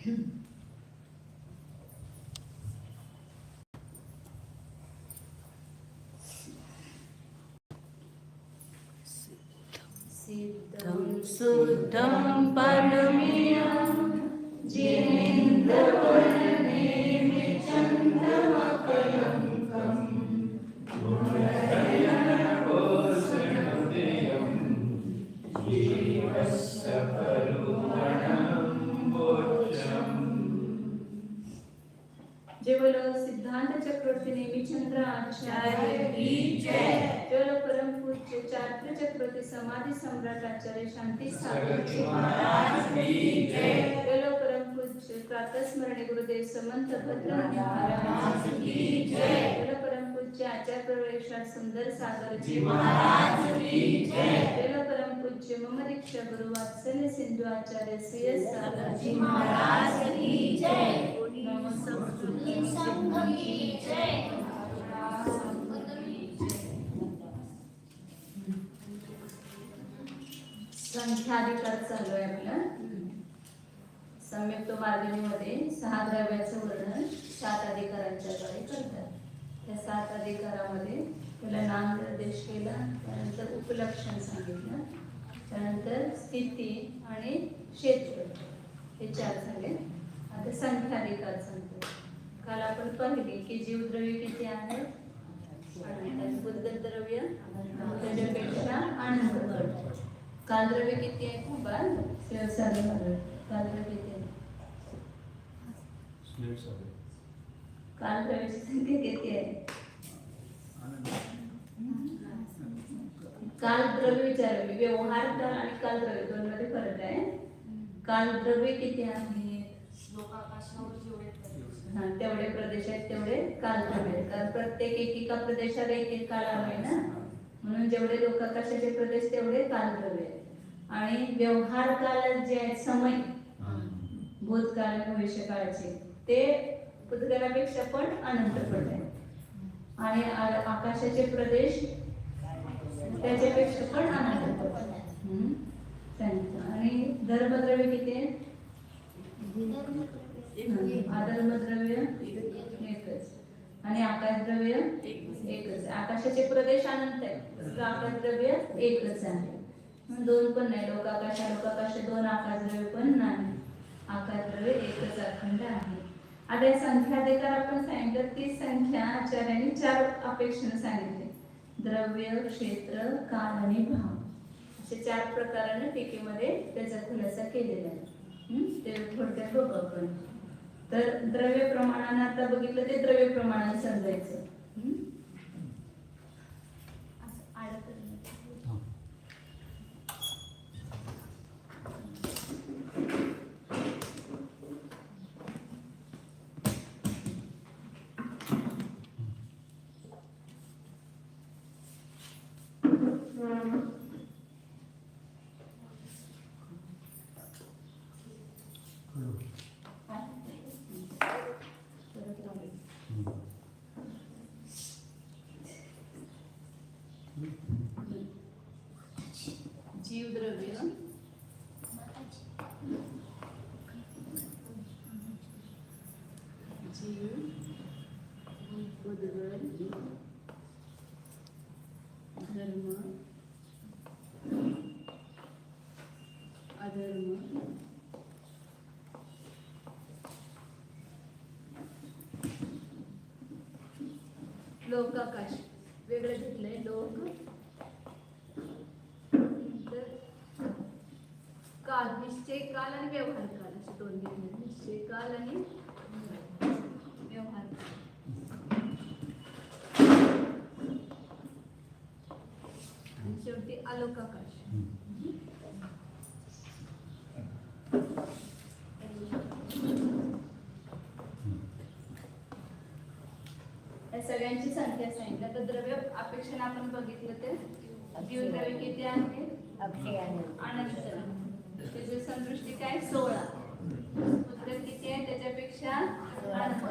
सिद्धं शुद्धं परमेयं जिनेन्द्रवर्णनेमिचन्द्रमकलङ्कं गुणगणकोसुनोदयं जीवस्य करुणं मोक्षम्। जय बोलो सिद्धांत चक्रवर्ती नेमिचंद्र आचार्य की जय। जय बोलो परम पूज्य चात्र चक्रवर्ती समाधि सम्राट आचार्य शांति सागर जी महाराज की जय। जय बोलो परम पूज्य प्रातः स्मरणीय गुरुदेव समंत भद्र महाराज की जय। जय बोलो परम पूज्य आचार्य प्रवेशनाथ सुंदर सागर जी महाराज की जय। जय बोलो परम पूज्य मम दीक्षा गुरु वात्सल्य सिंधु आचार्य सीएस सागर जी महाराज की जय। संख्याधिकार चालू आहे आपलं संयुक्त मार्गिनीमध्ये 6 द्रव्याचं वर्णन 7 अधिकारांच्या द्वारे करतात। त्या 7 अधिकारामध्ये पहिला नामनिर्देश केला, त्यानंतर उपलक्षण सांगितलं, त्यानंतर स्थिती आणि क्षेत्र हे 4 झाले। आता संख्याधिकार सांगतो। काल आपण पाहिले की जीवद्रव्य किती आहेत आणि बुद्ध द्रव्य त्याच्यापेक्षा अनंत। कालद्रव्य किती आहे खूप कालद्रव्य किती आहे? कालद्रव्याची संख्या किती आहे? कालद्रव्य विचारले व्यवहार काल आणि कालद्रव्य दोन मध्ये फरक आहे। कालद्रव्य किती आहे? तेवढे प्रदेश आहेत तेवढे कालद्रव्य आहेत, कारण प्रत्येक एकेका प्रदेशाला एक काल आहे ना, म्हणून जेवढे लोकाकाशाचे प्रदेश तेवढे कालद्रव्य आहेत। आणि व्यवहार काल जे आहेत समय भूतकाळ भविष्यकाळाचे ते भूतकाळापेक्षा पण अनंत पट आहे। आणि आकाशाचे प्रदेश त्याच्यापेक्षा पण अनंत पट आहे। आणि धर्मद्रव्य किती आहे? अधर्मद्रव्य एकच आणि आकाशद्रव्य एकच। आकाशाचे प्रदेश अनंत आहे, आकाशद्रव्य एकच आहे। दोन पण नाही, लोकाकाश दोन, आकाशद्रव्य पण नाही, आकाशद्रव्य एकच अखंड आहे। आता या संख्याधिकार आपण सांगितलं, ती संख्या आचार्यांनी 4 अपेक्षेने सांगितले, द्रव्य, क्षेत्र, काल आणि भाव असे 4 प्रकाराने टीकेमध्ये त्याचा खुलासा केलेला आहे। ते थोडक्यात बघू आपण। तर द्रव्य प्रमाणाने आता बघितलं ते द्रव्य प्रमाणाने समजायचं। जीवद्रव्य, जीव, उद्गल, धर्म, अधर्म, लोकाकाश वेगळं घेतलंय, लोक, काल, निश्चय काल आणि व्यवहार काल असे 2 घेतले, निश्चय काल आणि व्यवहार काल। आणि शेवटी अलोकाकाश। या सगळ्यांची संख्या सांगितलं। तर द्रव्य अपेक्षेने आपण बघितलं ते जीवद्रव्य किती आहे? अनंत। त्याची संदृष्टी काय? 16। उद्गल किती आहे? त्याच्यापेक्षा अनंत।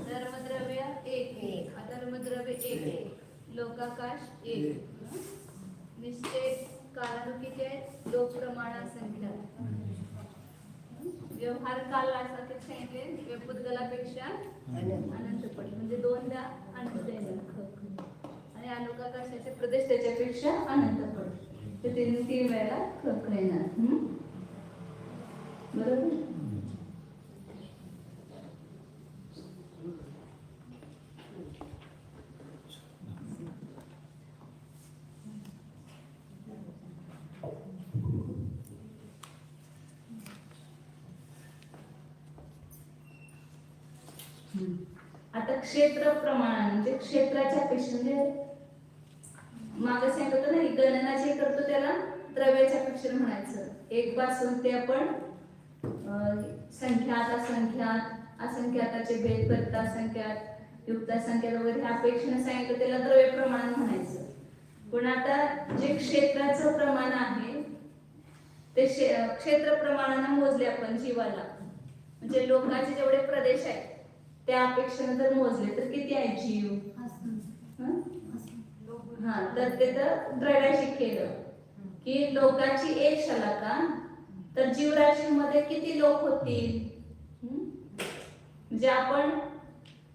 धर्मद्रव्य 1, अधर्मद्रव्य 1, लोकाकाश 1, निश्चय कालानु किती आहे? लोक प्रमाण संख्या, व्यवहार काल असा ते सांगितले पुद्गलापेक्षा अनंत पट म्हणजे दोनदा अनंत येणार आणि आलोकाकाशाचे प्रदेश त्याच्यापेक्षा अनंत पट ते तीन वेळेला ख येणार. बरोबर. आता क्षेत्र प्रमाण म्हणजे क्षेत्राच्या पेक्षा म्हणजे मागे सांगितलं होतं ना गणना जे करतो त्याला द्रव्याच्या पेक्षा म्हणायचं. एक पासून ते आपण संख्यात असंख्यात असंख्याताचे भेद करता असंख्यात युक्त संख्यात वगैरे ह्या पेक्षा सांगितलं त्याला द्रव्य प्रमाण म्हणायचं. पण आता जे क्षेत्राचं प्रमाण आहे ते क्षेत्र प्रमाणाने मोजले आपण जीवाला म्हणजे लोकांचे जेवढे प्रदेश आहेत त्या अपेक्षेने जर मोजले तर किती आहे जीव. तर ते तर द्रव्याशी केलं की लोकांची एक शलाका तर जीवराशीमध्ये किती लोक होतील. म्हणजे आपण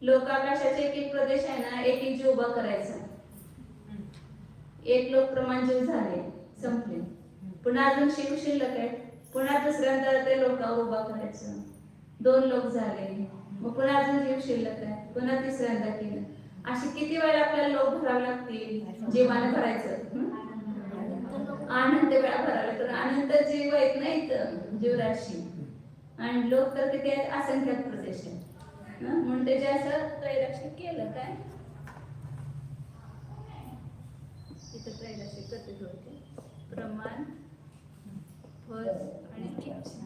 लोकाकाशाचे एक प्रदेश आहे ना एक जीव उभा करायचा. एक लोक प्रमाण जीव झाले संपले. पुन्हा अजून शिल्लक आहे. पुन्हा दुसऱ्यांदा ते लोकांवर उभा करायचं. 2 लोक झाले मग पुन्हा अजून जीव शिल्लक आहे. पुन्हा तिसऱ्यांदा केलं. अशी किती वेळा आपल्याला लोक भरावे लागतील जीवाने भरायचं. अनंत वेळा भरावे तर अनंत जीव आहेत नाहीत जीवराशी आणि लोक तर किती आहेत असंख्यात प्रदेश आहेत. म्हणून त्याचे असं त्रैराशी केलं काय इथं त्रैराशी करते होते प्रमाण फळ आणि इच्छा.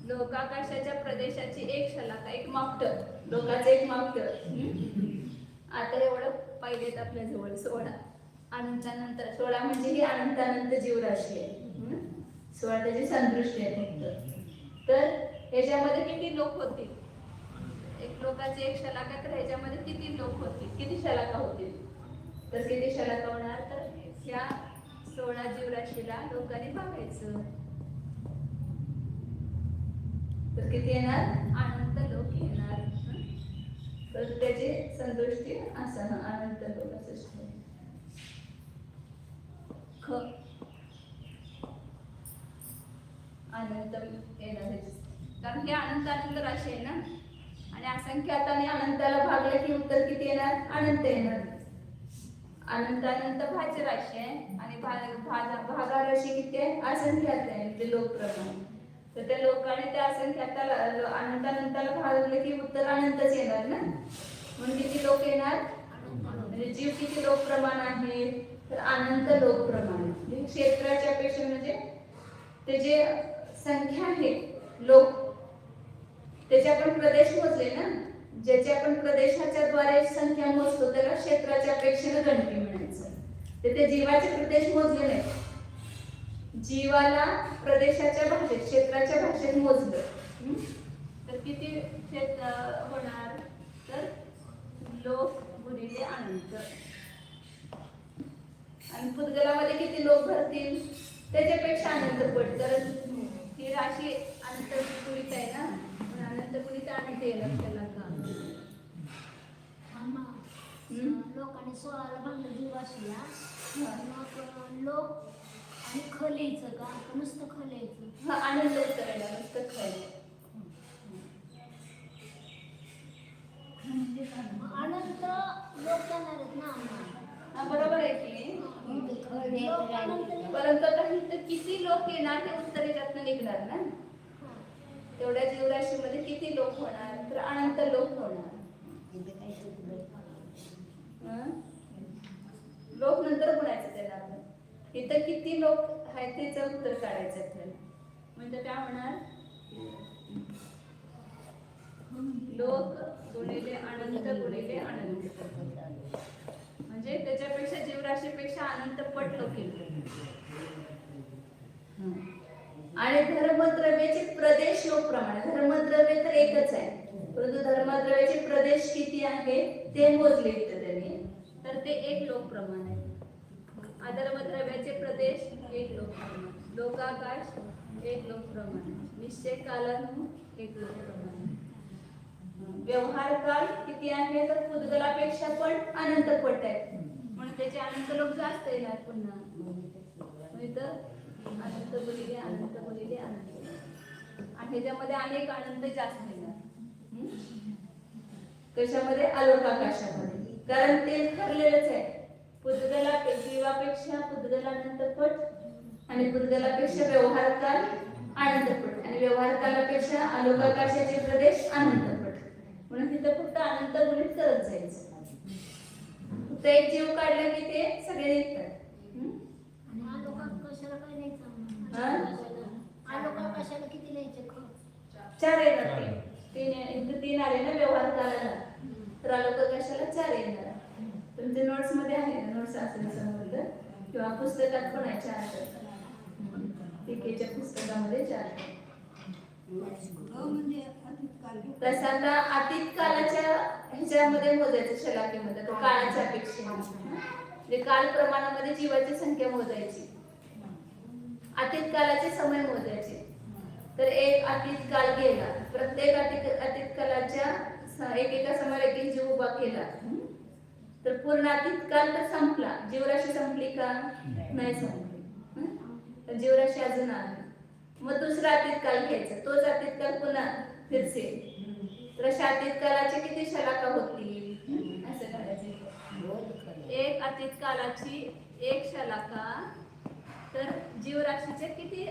लोकाकाशाच्या प्रदेशाची एक शलाका एक मापटं लोकांचं एक मापटं. आता एवढं पहिलेत आपल्या जवळ 16 अनंतानंतर 16 म्हणजे ही अनंतानंत जीवराशी आहे. 16 त्याची संदृष्टी आहे फक्त. तर याच्यामध्ये किती लोक होतील. एक लोकांची एक शलाका तर ह्याच्यामध्ये किती लोक होतील किती शलाका होतील तर किती शलाका होणार तर ह्या 16 जीवराशीला लोकांनी बघायचं तर किती येणार अनंत लोक येणार. तर त्याची संतुष्टी असं अनंत लोक असं ख अनंत येणार कारण हे अनंत अनंत राशी आहे ना आणि असंख्याताने अनंताला भागले की उत्तर किती येणार अनंत येणार. अनंत अनंत भाज्य राशी आहे आणि भागा राशी किती आहे असंख्यात आहे म्हणजे लोक प्रमाण. तर त्या लोकांनी त्या असंख्याताला अनंतानंताला भागले की उत्तर अनंतच येणार ना. म्हणून किती लोक येणार म्हणजे जीव किती लोक प्रमाण आहे तर अनंत लोक प्रमाण म्हणजे क्षेत्राच्या पेक्षा म्हणजे ते जे संख्या आहे लोक त्याचे आपण प्रदेश मोजले ना ज्याचे आपण प्रदेशाच्या द्वारे संख्या मोजतो त्याला क्षेत्राच्या पेक्षेने गणती म्हणायचं. ते जीवाचे प्रदेश मोजले नाही. जीवाला प्रदेशाच्या भाषेत क्षेत्राच्या भाषेत मोजलं तर किती क्षेत्र होणार तर लोक गुणिले अनंत. आणि पुद्गलामध्ये किती लोक भरतील त्याच्यापेक्षा अनंत पट कारण ही राशी अनंत गुणित आहे ना अनंत गुणित अनंत येईल त्याला का लोकांनी 16 भागलं जीवराशीला मग लोक आणि ख लिहायचं का नुसतं ख लिहायचं. आनंद उतरायला नुसतं खायचं अनंत लोक येणार आहेत ना आम्हाला. बरोबर आहे की परंतु आता किती लोक येणार ते उत्तर याच्यातनं निघणार ना. तेवढ्या जीवराशीमध्ये किती लोक होणार तर अनंत लोक होणार. लोक नंतर म्हणायचं त्याला आपण इथं किती लोक आहेत त्याचं उत्तर काढायचं आपल्याला. म्हणजे काय होणार लोक गुणिले अनंत गुणिले अनंत म्हणजे त्याच्यापेक्षा जीवराशीपेक्षा अनंत पट लोक येतील. आणि धर्मद्रव्याचे प्रदेश लोक प्रमाण धर्मद्रव्य तर एकच आहे परंतु धर्मद्रव्याचे प्रदेश किती आहे ते मोजले इथं त्यांनी तर ते 1 लोक प्रमाण आहे. अधर्मद्रव्याचे प्रदेश एक लोकप्रमाण, लोकाकाश एक लोकप्रमाण, निश्चय कालानु एक लोकप्रमाण. व्यवहार काळ किती आहे तर पुद्गलापेक्षा पण अनंत पट आहे, म्हणून त्याचे अनंत लोक जास्त येणार पुन्हा. अनंत बोलिले अनंत बोलिले अनंत, आणि ह्याच्यामध्ये अनेक अनंत जास्त येणार. कशामध्ये? अलोकाकाशामध्ये, कारण ते ठरलेलंच आहे. पुद्गला जीवापेक्षा पुद्गलानंत पट आणि पुद्गलापेक्षा व्यवहार काल अनंत पट आणि व्यवहार कालापेक्षा अलोकाकाशाचे प्रदेश अनंत पट, म्हणून तिथं फक्त अनंत गुणित करत जायचं. फक्त एक जीव काढला की ते सगळे निघतात. कशाला किती लिहायचे? 4 येणार. तीन आले ना व्यवहार कालाला, तर अलोकाकाशाला 4 येणार. तुमच्या नोट्स मध्ये आहे, नोट्स असेल समजलं किंवा पुस्तकात पण आहे 4. टीकेच्या पुस्तकामध्ये 4. तसं आता अतीत कालाच्या ह्याच्यामध्ये मोजायचं, शलाकेमध्ये तो काळाच्या अपेक्षेने, म्हणजे काल प्रमाणामध्ये जीवाची संख्या मोजायची. अतीत कालाचे समय मोजायचे. तर एक अतीत काल गेला, प्रत्येक अतीत कालाच्या एकेका समोर एक जीव उभा केला, तर पूर्ण अतीत काल तर संपला. जीवराशी संपली का? नाही संपली. तर जीवराशी अजून आहे. मग दुसरा अतीत काल घ्यायचा, तोच अतीत काल पुन्हा फिरसे. तर अशा अतीत कालाचे किती शलाका होतील असं करायचं. एक अतीत कालाची एक शलाका, तर जीवराशीचे किती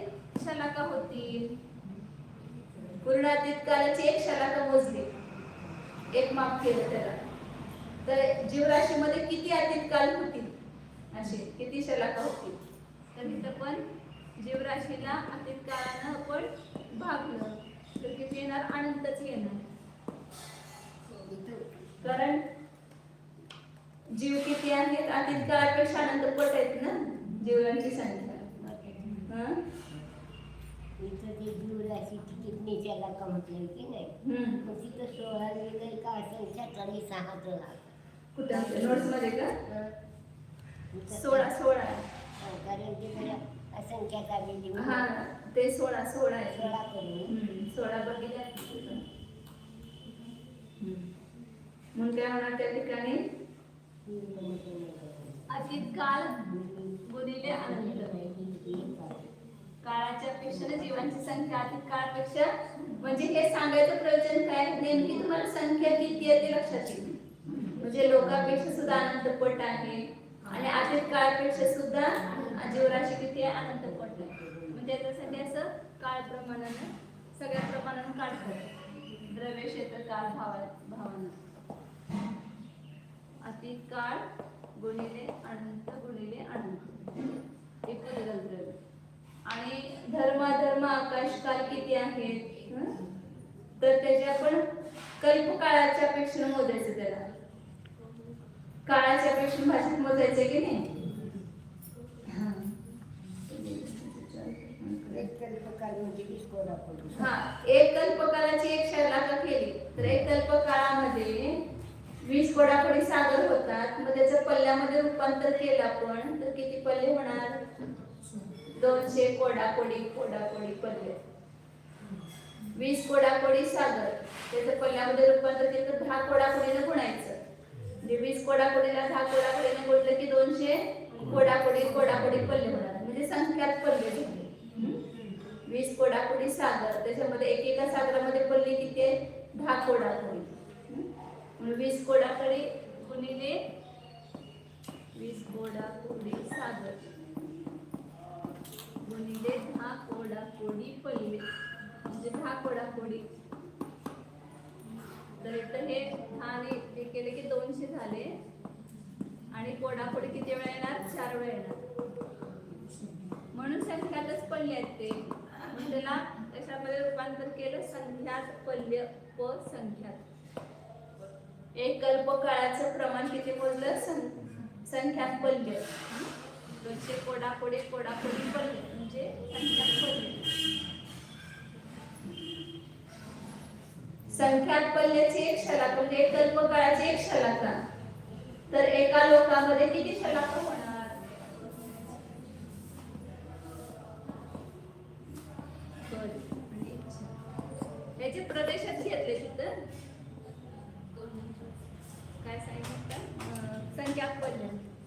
शलाका होतील? पूर्ण अतीत कालाची एक शलाका मोजली, एक माप केलं त्याला, तर जीवराशीमध्ये किती अतीत काल होतील, असे किती शलाका होतील? तर इथं पण जीवराशीला अतीत काळानं आपण भागलं तर किती येणार? अनंतच येणार. कारण जीव किती आहेत? अतीत काळापेक्षा अनंत पट आहेत ना जीवांची संख्या. इथं ते जीवराशीची किती शलाका म्हटलं की नाही, मग तिथं 16 लिहिलंय का संख्या आणि 6 कुठं नोट्स मध्ये का? 16 कारण की असंख्या काढलेली. हा ते 16 आहे. 16 करून 16 बघितल्या. म्हणून काय होणार त्या ठिकाणी? अतीत काल गुणिले अनंत. काळाच्या पेक्षा जीवांची संख्या अतीत काळापेक्षा, म्हणजे हे सांगायचं प्रयोजन काय? नेमकी तुम्हाला संख्या किती आहे ते लक्षात येईल. म्हणजे लोकांपेक्षा सुद्धा अनंत पट आहे आणि अतीत काळापेक्षा सुद्धा जीवराशी किती आहे? अनंत पट आहे. म्हणजे त्याच्यासाठी असं काळ प्रमाणानं सगळ्या प्रमाणानं काढतात. द्रव्य क्षेत्र काळ भावानं अतीत काळ गुणिले अनंत गुणिले अनंत एक द्रव्य. आणि धर्म आकाश काल किती आहेत? तर त्याच्या आपण कल्पकाळाच्या पेक्षा मोजायचं. त्याला काळाच्या पेक्षा भाषेत मोजायचं की नाही? एक कल्पकाळाची एक शलाका केली तर एक कल्पकाळामध्ये 20 कोडाकोडी सागर होतात. मग त्याचं पल्ल्यामध्ये रूपांतर केलं आपण तर किती पल्ले होणार? 200 कोडाकोडी पल्ले. 20 कोडाकोडी सागर, त्याचं पल्ल्यामध्ये रूपांतर केलं तर 10 कोडाकोडीने गुणायचं. म्हणजे 20 कोडाकोडीला 10 कोडाकोडीने गुणलं की 200 कोडाकोडी पल्ले होणार. म्हणजे संख्यात पल्ले झाले. 20 कोडाकोडी सागर, त्याच्यामध्ये एकेका सागरामध्ये पल्ले किती आहे? 10 कोडाकोडी. 20 कोडाकोडी गुणिले 20 कोडाकोडी सागर गुणिले 10 कोडाकोडी पल्ले, म्हणजे 10 कोडाकोडी. तर इथं हे 10 ने हे केले की 200 झाले आणि कोडाकोडी किती वेळा येणार? 4 वेळा येणार. म्हणून संख्यातच पल्ले आहेत ते. त्याला त्याच्यामध्ये रूपांतर केलं संख्यात पल्य व संख्यात. एक कल्पकाळाचं प्रमाण किती मोजलं? संख्यात पल्य. 200 कोडाकोडी पल्ले म्हणजे संख्यात पल्य. संख्यात पल्ल्याची एक शलाका म्हणजे एक कल्पकाळाची एक शलाका. तर एका लोकामध्ये किती शलाका होणार?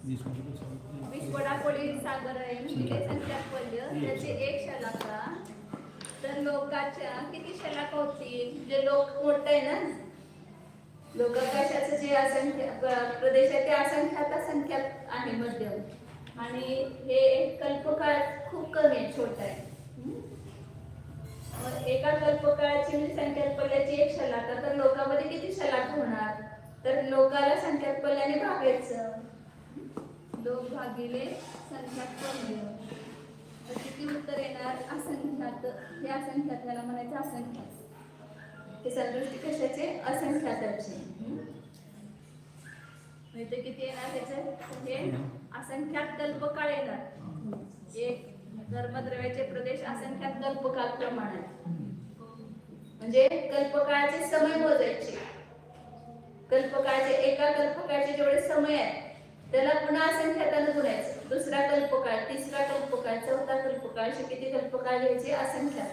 विश्वडाकोडी सागर आहे म्हणजे ते संख्यात पल्य त्याचे एक शलाका तर लोकाच्या किती शलाका होतील जे लोक मोठं आहे ना लोकाकाशाचं जे असंख्य प्रदेश आहे ते असंख्यात आहे मध्यम आणि हे कल्पकाळ खूप कमी आहे छोटा आहे मग एका कल्पकाळाची म्हणजे संख्यात पल्ल्याची एक शलाका तर लोकांमध्ये किती शलाका होणार तर लोकाला संख्यात पल्ल्याने भागायचं लोक भागिले संख्यात पल्य तर किती उत्तर येणार असंख्यात हे असंख्यात त्याला म्हणायचं असंख्यात हे सदृष्टी कशाचे असंख्याताचे म्हणजे किती येणार त्याचे हे असंख्यात कल्पकाळ येणार एक धर्मद्रव्याचे प्रदेश असंख्यात कल्पकाळ प्रमाणात म्हणजे कल्पकाळाचे समय मोजायचे कल्पकाळाचे एका कल्पकाळाचे जेवढे समय आहेत त्याला पुन्हा असंख्याताने गुणायचं दुसरा कल्पकाळ तिसरा कल्पकाळ चौथा कल्पकाळ असे किती कल्पकाळ घ्यायचे असंख्यात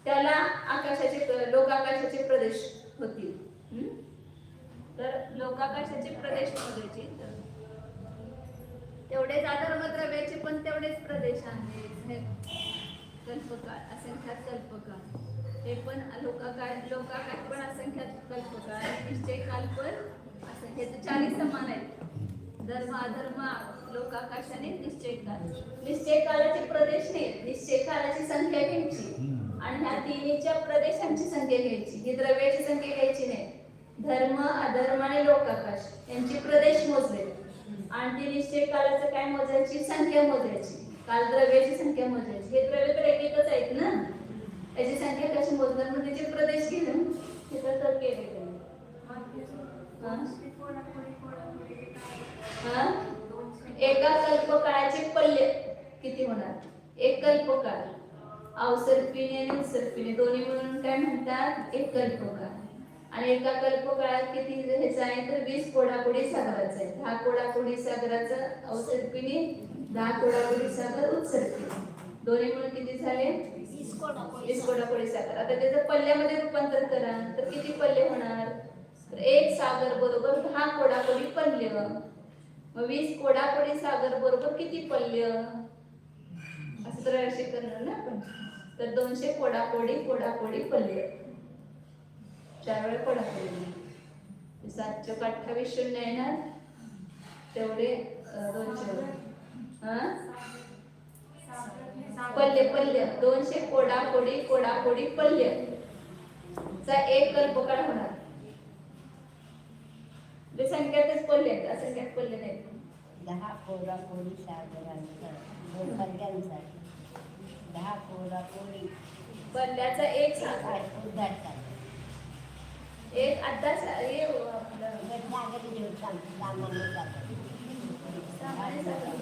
त्याला आकाशाचे लोकाकाशाचे प्रदेश होतील तर लोकाकाशाचे प्रदेश मोजायचे तेवढेच अधर्मद्रव्याचे पण तेवढेच प्रदेश आहेत कल्पकाळ असंख्यात कल्पकाळ हे पण लोकाकाळ पण असंख्यात कल्पकाळ निश्चय काल पण असंख्यात चारही समान आहेत धर्म अधर्म लोकाकाशाने निश्चय कालाचे प्रदेश नाही निश्चय कालाची संख्या घ्यायची आणि ह्या तिन्हीच्या प्रदेशांची संख्या घ्यायची ही द्रव्याची संख्या घ्यायची नाही धर्म अधर्म आणि लोकाकाश यांचे प्रदेश मोजले आणि ती निश्चय कालाचं काय मोजायची संख्या मोजायची काल द्रव्याची संख्या मोजायची हे द्रव्य तर एकच आहेत ना याची संख्या कशी मोजणार म्हणजे त्याचे प्रदेश घेऊन हे तर केले एका कल्पकाळाचे पल्य किती होणार एक कल्पकाळ अवसर्पिणी आणि उत्सर्पिणी दोन्ही मिळून काय म्हणतात एक कल्पकाळ आणि एका कल्पकाळात किती ह्याचं आहे तर 20 कोडाकोडी सागराचं आहे 10 कोडाकोडी सागराचं अवसर्पिणी 10 कोडाकोडी सागर उत्सर्पिणी दोन्ही मिळून किती झाले 20 कोडाकोडी सागर आता त्याचं पल्ल्यामध्ये रूपांतर करा तर किती पल्य होणार तर एक सागर बरोबर 10 कोडाकोडी पल्य मग 20 कोडाकोडी सागर बरोबर किती पल्य असं तर असे करणार ना आपण तर 200 कोडाकोडी पल्य 4 वेळा कोडाकोडी 7 चौक 28 शून्य येणार तेवढे 200 पल्य 200 कोडाकोडी पल्य चा एक कल्पकाळ होणार संख्यातच पल्य आहेत असंख्यात पल्य नाहीत 10 कोडाकोडी सागरांचा दोन पल्यांचा 10 कोडाकोडी पल्ल्याचा एक सागर उदाहरण एक आता हे आपलं सागर घेऊन सामान्य सागर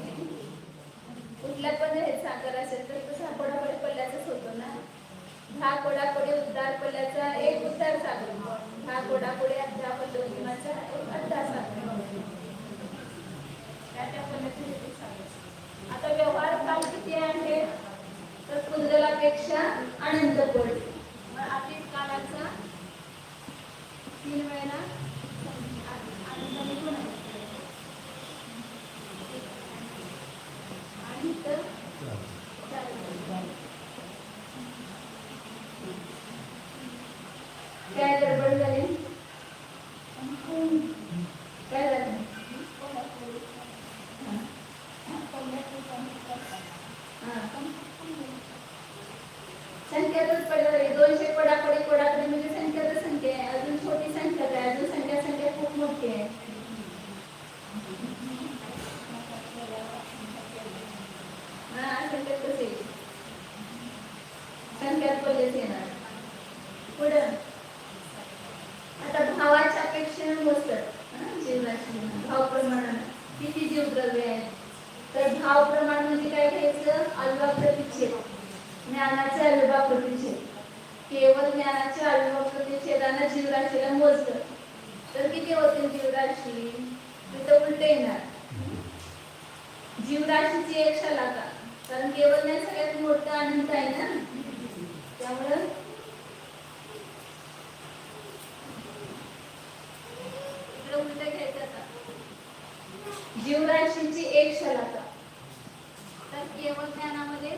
कुठल्या पण हे सागर असेल तर तसं कोडाकोडी पल्ल्याचाच होतो ना 10 कोडाकोडी उद्धार पल्ल्याचा एक उद्धार सागर 10 कोडाकोडी अध्या पल्लोकिमाचा एक अध्या सागर त्या पल्ल्याचे एक सागर आता व्यवहार काल किती आहे तर कुंडलापेक्षा अनंत कोड मग आपली कालाचा 3 वेळा अनंताने गुणाकार आणि तर काय गडबड झाली काय झालं संख्यातच पडलं 200 कोडाकोडी म्हणजे संख्यातच संख्या आहे अजून छोटी संख्या आहे अजून संख्या खूप मोठी आहे संख्यात कसे संख्यात पडलेच येणार पुढं आता भावाच्या अपेक्षेने मोजतात जीवराशी भाव प्रमाणाने किती जीवद्रव्य आहेत तर भाव प्रमाण म्हणजे काय घ्यायचं अल्वा प्रतिच्छेद ज्ञानाचे अल्वा प्रतिच्छेद केवळ ज्ञानाच्या अल्वा प्रतिच्छेदाने जीवराशीला मोजलं तर किती होतील जीवराशी तिथं उलटे येणार जीवराशीची एक शलाका कारण केवळ ज्ञान सगळ्यात मोठं अनंत आहे ना त्यामुळं उलट घ्यायचं आता जीवराशीची एक शलाका. तर केवळ ज्ञानामध्ये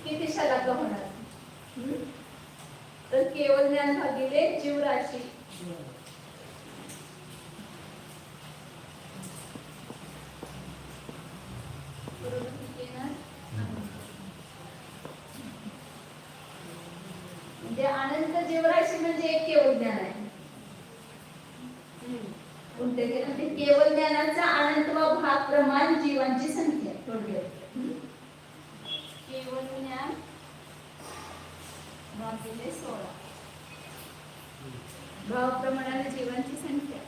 किती शलाका होणार? तर केवळ ज्ञान भागिले जीवराशी. बरोबर किती येणार? म्हणजे अनंत जीवराशी म्हणजे एक केवळ ज्ञान आहे. उलटे केलं ते केवळ ज्ञानाचा अनंत व भाग प्रमाण जीवांची संख्या. थोडक्यात केवळ ज्ञान भागिले 16 भाव प्रमाणाने जीवांची संख्या,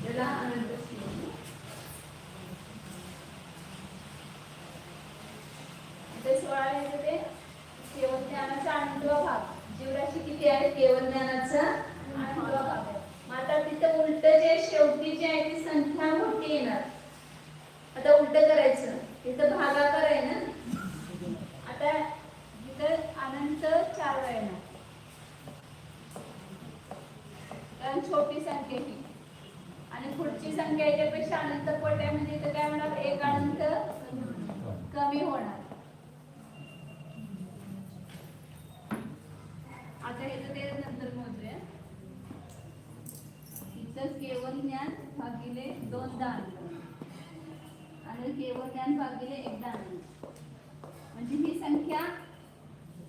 त्याला अनंत ते 16 लिहायचं. ते केवळ ज्ञानाचा अनंतवा भाग. जीवराशी किती आहे? केवळ ज्ञानाचा अनंतवा भाग आहे. मग आता तिथं उलट जे शेवटी जे आहे ती संख्या मोठी येणार. आता उलट करायचं. इथं भागाकार आहे ना, आता इथं अनंत 4 वेळा येणार, कारण छोटी संख्या ही. आणि पुढची संख्या याच्यापेक्षा अनंत पट आहे, म्हणजे इथं काय होणार? एक अनंत कमी होणार. आता हे तर ते नंतर मोजूया. इथं केवळ ज्ञान भागिले 2 दान आणि केवळ ज्ञान भागिले 1 दान, म्हणजे ही संख्या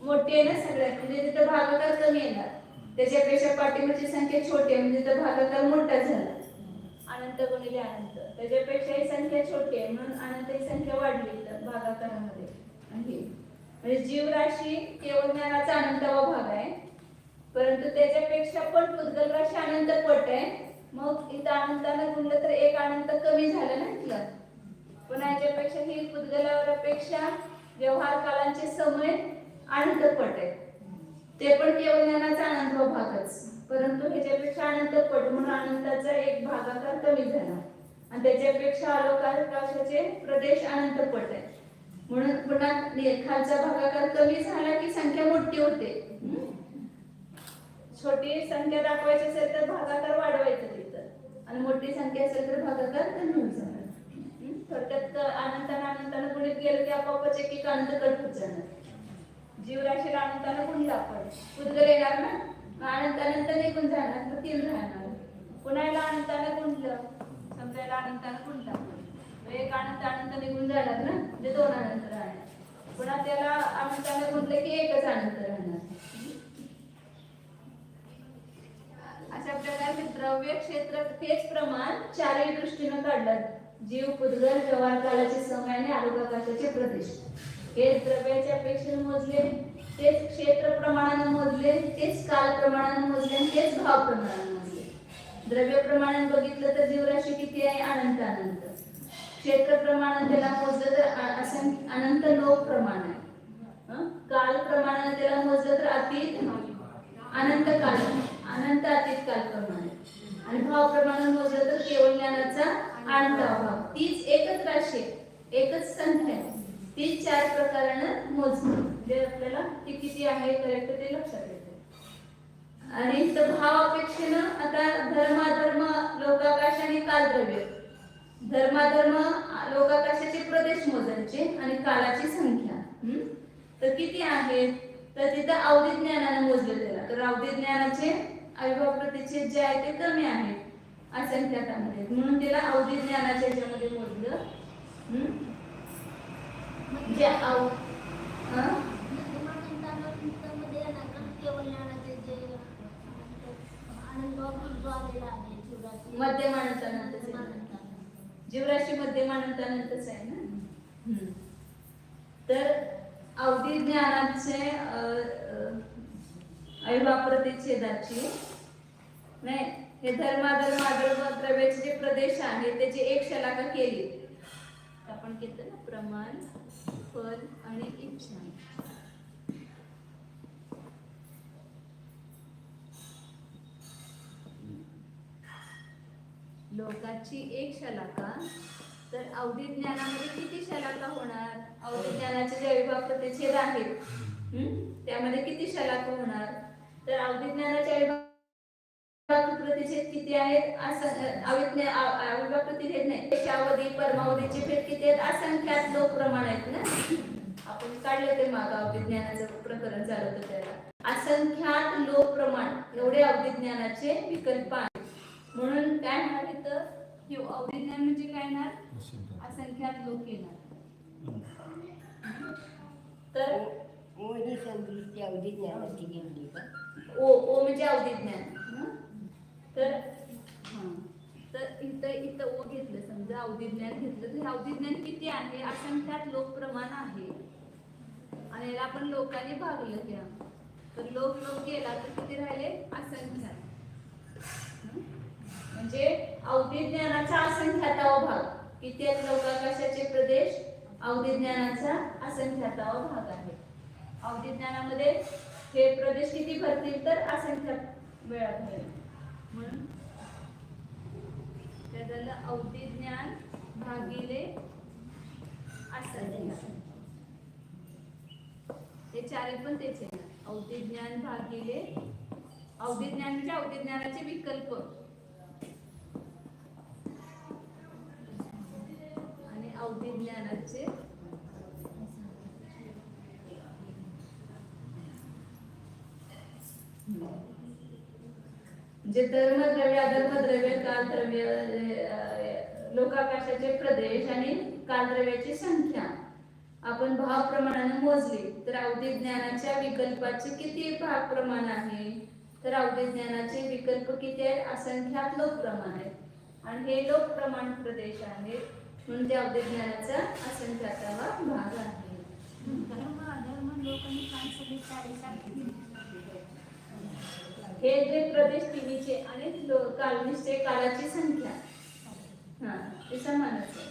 मोठी आहे ना सगळ्यात, म्हणजे तिथं भागाकार कमी येणार. त्याच्यापेक्षा पाठीमागची संख्या छोटी आहे, म्हणजे तिथं भागाकार मोठा झाला. अनंत गुणिले अनंत, त्याच्यापेक्षा ही संख्या छोटी आहे म्हणून अनंत ही संख्या वाढली भागाकारामध्ये. म्हणजे जीवराशी केवळ ज्ञानाचा अनंतवा भाग आहे, परंतु त्याच्यापेक्षा पण पुद्गल राशी अनंत पट आहे. मग इथं अनंतानं गुणलं तर एक अनंत कमी झालं ना इथलं. पण याच्यापेक्षा ही पुद्गलापेक्षा व्यवहार कालांचे समय अनंत पट आहे. ते पण केवळ ज्ञानाचा अनंतवा भागच, परंतु ह्याच्यापेक्षा अनंत पट म्हणून अनंताचा एक भागाकार कमी झाला. आणि त्याच्यापेक्षा अलोकाशाचे प्रदेश अनंत पट आहे, म्हणून पुन्हा खालचा भागाकार कमी झाला की संख्या मोठी होते. छोटी संख्या दाखवायची असेल तर भागाकार वाढवायचा तिथं, आणि मोठी संख्या असेल तर भागाकार कमी होत जाणार. थोडक्यात अनंतानं गुणित गेलं की आपोआपच एक अनंत कट होत जाणार. जीवराशीला अनंतानं गुणलं आपण, पुद्गल येणार ना, अनंत निघून जाणार, तर 3 राहणार. पुन्हा याला अनंतानं गुणलं, समजा याला अनंतानं गुणलं, एक अनंत निघून जाणार ना, म्हणजे 2 अनंत राहणार. पुन्हा त्याला अनंतानं गुणलं की एकच अनंत राहणार. अशा प्रकारे द्रव्य क्षेत्र हेच प्रमाण चारही दृष्टीने काढलं. जीव, पुद्गल, व्यवहार कालाचे समय आणि आलोकाकाशाचे प्रदेश. हे द्रव्याच्या अपेक्षेने मोजले, तेच क्षेत्र प्रमाणाने मोजले, तेच काल प्रमाणाने मोजले, तेच भाव प्रमाणाने मोजले. द्रव्य प्रमाणाने बघितलं तर जीवराशी किती आहे? अनंत अनंत. क्षेत्र प्रमाणाने त्याला मोजलं तर अनंत लोक प्रमाण आहे. काल प्रमाणाने त्याला मोजलं तर अतीत अनंत काल, अनंत अतीत काल प्रमाण आहे. आणि भाव प्रमाणाने मोजलं तर केवळ ज्ञानाचा अनंत अभाव. तीच एकच राशी, एकच संख्या आहे, तीच 4 प्रकारानं मोजणं, म्हणजे आपल्याला ती किती आहे करेक्ट ते लक्षात येते. आणि इथं भाव अपेक्षेनं आता धर्माधर्म, लोकाकाश आणि कालद्रव्य. धर्माधर्म लोकाकाशाचे प्रदेश मोजायचे आणि कालाची संख्या. तर किती आहेत? तर तिथं अवधी ज्ञानानं मोजलं त्याला, तर अवधी ज्ञानाचे अविभाव प्रतिच्छेद जे आहे ते कमी आहेत असंख्याकामध्ये, म्हणून त्याला अवधी ज्ञानाच्या याच्यामध्ये मोजलं. म्हणजे मध्यम अनंतानंतच, जीवराशी मध्यम अनंतानंतच आहे ना. तर अवधी ज्ञानाचे अविभाव प्रतिच्छेदाची नाही, हे धर्माधर्म आदर्भ द्रव्याचे जे प्रदेश आहे त्याची एक शलाका केली. आपण घेतलं ना प्रमाण, फल आणि इच्छा. लोकाची एक शलाका, तर अवधी ज्ञानामध्ये किती शलाका होणार? अवधी ज्ञानाचे जे अविभाव प्रतिच्छेद आहेत त्यामध्ये किती शलाका होणार? तर अवधी ज्ञानाचे अविभाव प्रतिच्छेद किती आहेत? अविभाज्य प्रतिच्छेद नाही, देशावधी परमावधीचे भेद किती आहेत? असंख्यात लोक प्रमाण आहेत ना. आपण काढले ते माग अवधिज्ञानाचं प्रकरण चालू होतं त्याला. असंख्यात लोक प्रमाण एवढे अवधिज्ञानाचे विकल्प आहेत. म्हणून काय म्हणाल इथं की अवधिज्ञान म्हणजे काय येणार? असंख्यात लोक येणार. तर ही समजुती अवधी ज्ञानाची घेतली का? ओ म्हणजे अवधिज्ञान. तर तर इथं ओ घेतलं, समजा अवधिज्ञान घेतलं तर अवधिज्ञान किती आहे? असंख्यात लोक प्रमाण आहे. आणि याला आपण लोकांनी भागलं घ्या, तर लोक गेला तर किती राहिले? असंख्यात. म्हणजे अवधिज्ञानाचा असंख्यातावा भाग किती आहेत? लोकाकाशाचे प्रदेश अवधिज्ञानाचा असंख्यातावा भाग आहे. अवधिज्ञानामध्ये हे प्रदेश किती भरतील? तर असंख्यात वेळा भरेल. म्हणून त्याला अवधिज्ञान भागिले असंख्यात. हे चारी पण तेच आहे. अवधिज्ञान भागिले अवधिज्ञान म्हणजे अवधिज्ञानाचे विकल्प आणि अवधिज्ञानाचे म्हणजे धर्मद्रव्य, अधर्मद्रव्य, कालद्रव्य, लोकाकाशाचे प्रदेश आणि कालद्रव्याची संख्या आपण भाग प्रमाणाने मोजली तर अवधिज्ञानाच्या विकल्पाचे किती भाग प्रमाण आहे? तर अवधिज्ञानाचे विकल्प किती आहेत? असंख्यात लोक प्रमाण आहेत आणि हे लोक प्रमाण प्रदेश आहेत म्हणून ते अवधिज्ञानाचा असंख्यातावा भाग आहे. धर्म अधर्म लोक आणि काल सगळे साडेसात. हे जे प्रदेश तिन्हीचे आणि कालनिष्ठे कालाची संख्या ते समानच आहे.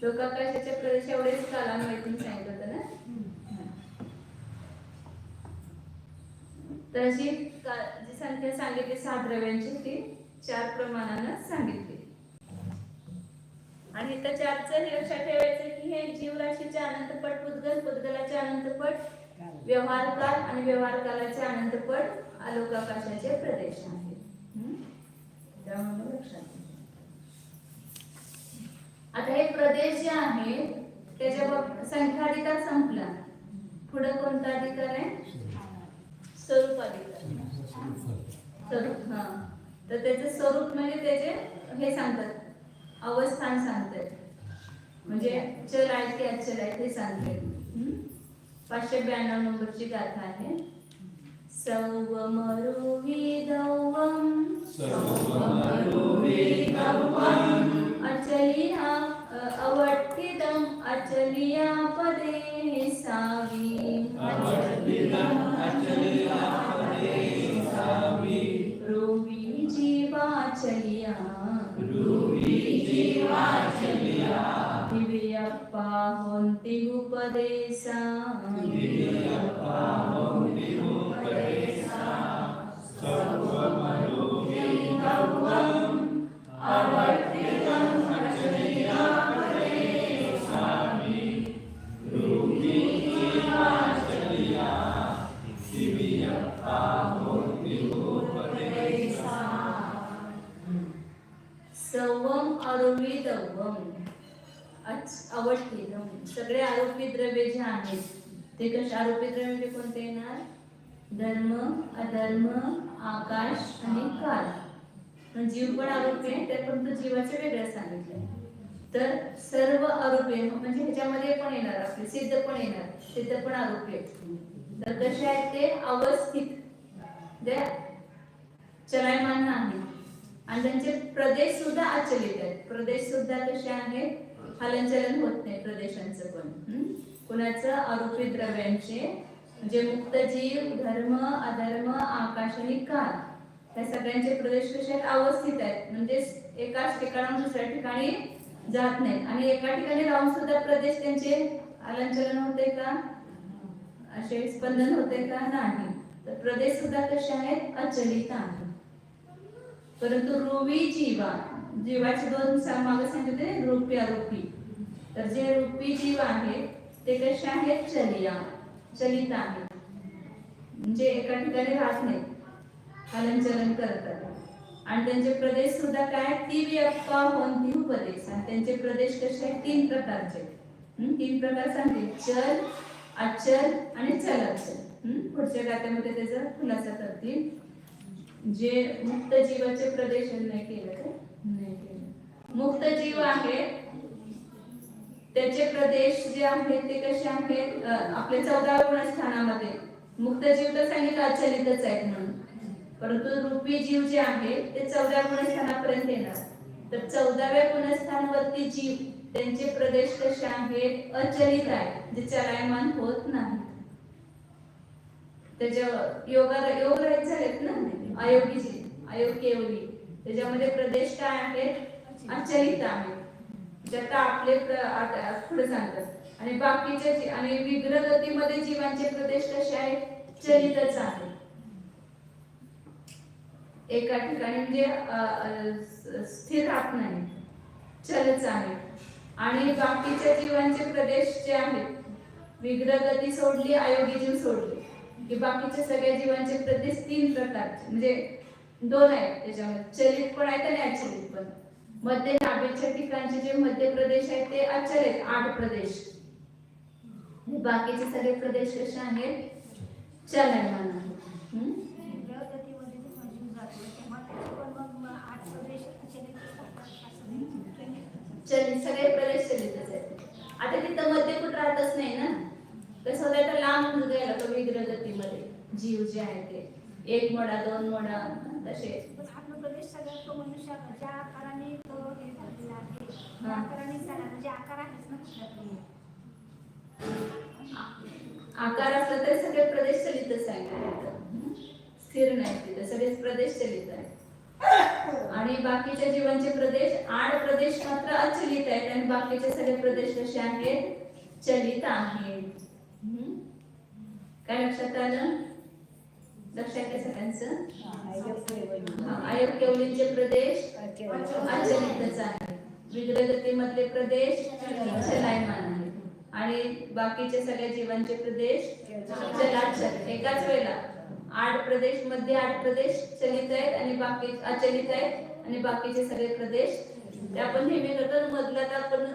लोकाकाशाचे प्रदेश एवढेच कालांवैतून सांगितलं होतं ना. तर जी संख्या सांगितली 6 द्रव्यांची ती 4 प्रमाणानं सांगितली. आणि इथं 4चं हे लक्षात ठेवायचं की हे जीवराशीचे अनंतपट पुद्गल, पुद्गलाचे अनंतपट व्यवहार काल आणि व्यवहार कालाचे अनंतपट अलोकाकाशाचे प्रदेश आहेत. त्यामुळे लक्षात. आता हे प्रदेश जे आहेत त्याच्या संख्या अधिकार संपला. पुढे कोणता अधिकार आहे? स्वरूप अधिकार. स्वरूप. तर त्याचे स्वरूप म्हणजे त्याचे हे सांगतात, अवस्थान सांगतात. म्हणजे चल आहेत की अचल आहेत हे सांगतात. 592 नंबरची गाथा आहे. अचलिया अवट्ठिदम अचलिया पदे सावी रूपी जीवाचलिया दिव्यप्पा होंती उपदेशा सवम आरोपी दवम अवट्ठिदम. सगळे आरोपी द्रव्य जे आहेत ते कसे आरोपी द्रव्य म्हणजे कोणते येणार? धर्म, अधर्म, आकाश आणि काल. जीव पण आरोपी आहे, त्या पण जीवाचे वेगळं सांगितलंय. तर सर्व आरोपी म्हणजे ह्याच्यामध्ये पण येणार, आपले सिद्ध पण येणार, सिद्ध पण आरोपी आहेत. तर कसे आहेत ते? अवस्थित, जे चलायमान नाही. आणि त्यांचे प्रदेश सुद्धा अचलित आहेत. प्रदेश सुद्धा कसे आहेत? हलनचलन होत नाही प्रदेशांचं पण. कुणाचं? आरोपी द्रव्यांचे म्हणजे मुक्त जीव, धर्म, अधर्म, आकाश आणि काल या सगळ्यांचे प्रदेश कसे आहेत? अवस्थित आहेत. म्हणजे एकाच ठिकाणाहून दुसऱ्या ठिकाणी जात नाहीत. आणि एका ठिकाणी राहून सुद्धा प्रदेश त्यांचे हलनचलन होते का? असे स्पंदन होते का? नाही. तर प्रदेश सुद्धा कसे आहेत? अचलित आहेत. परंतु रूपी जीवा, जीवाचे दोन मागे सांगितले, रूपी आरोपी. तर जे रूपी जीव आहेत ते कसे आहेत? चलिया, चलित आहेत. म्हणजे एका ठिकाणी राहत नाही, हलनचलन करतात. आणि त्यांचे प्रदेश सुद्धा काय तिव्यप्पा होंती उपदेश आणि त्यांचे प्रदेश कसे आहेत 3 प्रकारचे 3 प्रकार सांगते चल अचल आणि चलाचल पुढच्या गात्यामध्ये त्याचा खुलासा करतील जे मुक्त जीवाचे प्रदेश नाही केलं का नाही केलं मुक्त जीव आहे त्याचे प्रदेश जे आहेत ते कसे आहेत आपले 14व्या गुणस्थानामध्ये मुक्त जीव तर सांगितलं अचलितच आहेत म्हणून परंतु रूपी जीव जे आहे ते 14व्या गुणस्थानापर्यंत येणार तर 14व्या गुणस्थानावरती जीव त्यांचे प्रदेश कसे आहेत अचलित आहे जे चलायमान होत नाही त्याच्या योग रहित झालेत ना अयोगी केवली त्याच्यामध्ये प्रदेश काय आहेत अचलित आहेत ज्यात आपले पुढे सांगतात आणि बाकीचे आणि विग्रह गतीमध्ये जीवांचे प्रदेश कसे आहेत चलितच आहेत एका ठिकाणी म्हणजे स्थिर राहत नाही चलच आहे आणि बाकीच्या जीवांचे प्रदेश जे आहेत विग्रह गती सोडली अयोगी जीव सोडली की बाकीच्या सगळ्या जीवांचे प्रदेश 3 प्रकारचे म्हणजे 2 आहेत त्याच्यामध्ये चलित पण आहेत आणि अचलित पण मध्य नाभीच्या ठिकाणचे जे मध्य प्रदेश आहेत ते अचल आहेत 8 प्रदेश बाकीचे सगळे प्रदेश कसे आहेत चलमान आहेत चलित सगळे प्रदेश चलितच आहेत आता तिथं मध्ये कुठं राहतच नाही ना कसं होतं आता लांब गेला तो विग्रह गतीमध्ये जीव जे आहे ते 1 मोडा 2 मोडा तसे आपला प्रदेश सगळ्यात तो मनुष्य ज्या आकाराने तो हे झालेला आहे त्या आकाराने झाला म्हणजे आकार आहेच ना कुठल्यातरी आकार असला तरी सगळे प्रदेश चलितच आहे स्थिर नाही तिथे सगळेच प्रदेश चलित आहेत आणि बाकीच्या जीवांचे प्रदेश 8 प्रदेश मात्र अचलित आहेत आणि बाकीचे सगळे प्रदेश कसे आहेत चलित आहेत काय लक्षात आलं लक्षात आहे सगळ्यांचं अयोग केवलीचे प्रदेश अचलितच आहे विग्रह गतीमधले प्रदेश चलायमान आहेत आणि बाकीचे सगळ्या जीवांचे प्रदेश चलाचल एकाच वेळेला 8 प्रदेश मध्ये 8 प्रदेश चलित आहेत आणि बाकी अचलित आहेत आणि बाकीचे सगळे प्रदेश ते आपण नेहमी करतो मधला तर आपण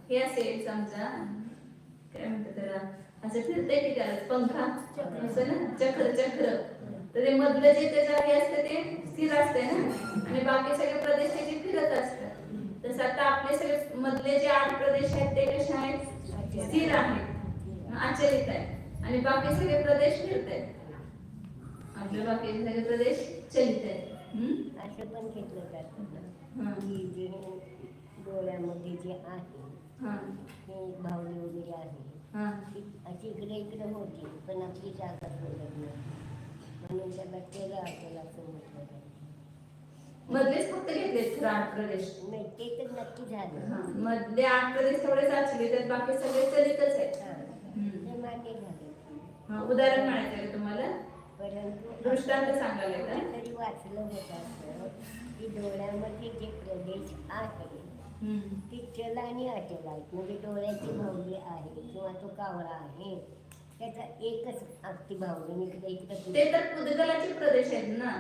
हे असेल समजा काय म्हणतात त्याला असं फिरते की त्याला पंखा असं ना चक्र तर ते मधलं जे त्याचं हे असतं ते स्थिर असते ना आणि बाकी सगळे प्रदेश त्याचे फिरत असतात तसं आता आपले सगळे मधले जे 8 प्रदेश आहेत ते कसे आहेत स्थिर आहेत अचलित आहेत आणि बाकी सगळे प्रदेश फिरत आहेत आपले बाकीचे सगळे प्रदेश चलित आहेत असं पण घेतलं जातं की जे डोळ्यामध्ये जे आहे ते भावली वगैरे आहे अशी इकडे होती पण आपली जागा सोडत नाही म्हणून त्याला केलं आपल्याला असं म्हटलं जातं मधलेच फक्त घेतलेत 8 प्रदेश नाही ते तर नक्की झालं मधले 8 प्रदेश थोडेच अचलित आहेत बाकी सगळे चलितच आहेत ते मान्य झालं उदाहरण म्हणायचं आहे तुम्हाला परंतु दृष्टांत सांगायला का तरी वाचलं होतं की डोळ्यामध्ये जे प्रदेश आहे ते चल आणि अचल आहेत म्हणजे डोळ्याची भावली आहे किंवा तो कावळा आहे त्याचा एकच अगदी भावली इकडे ते तर पुद्गलाचे प्रदेश आहेत ना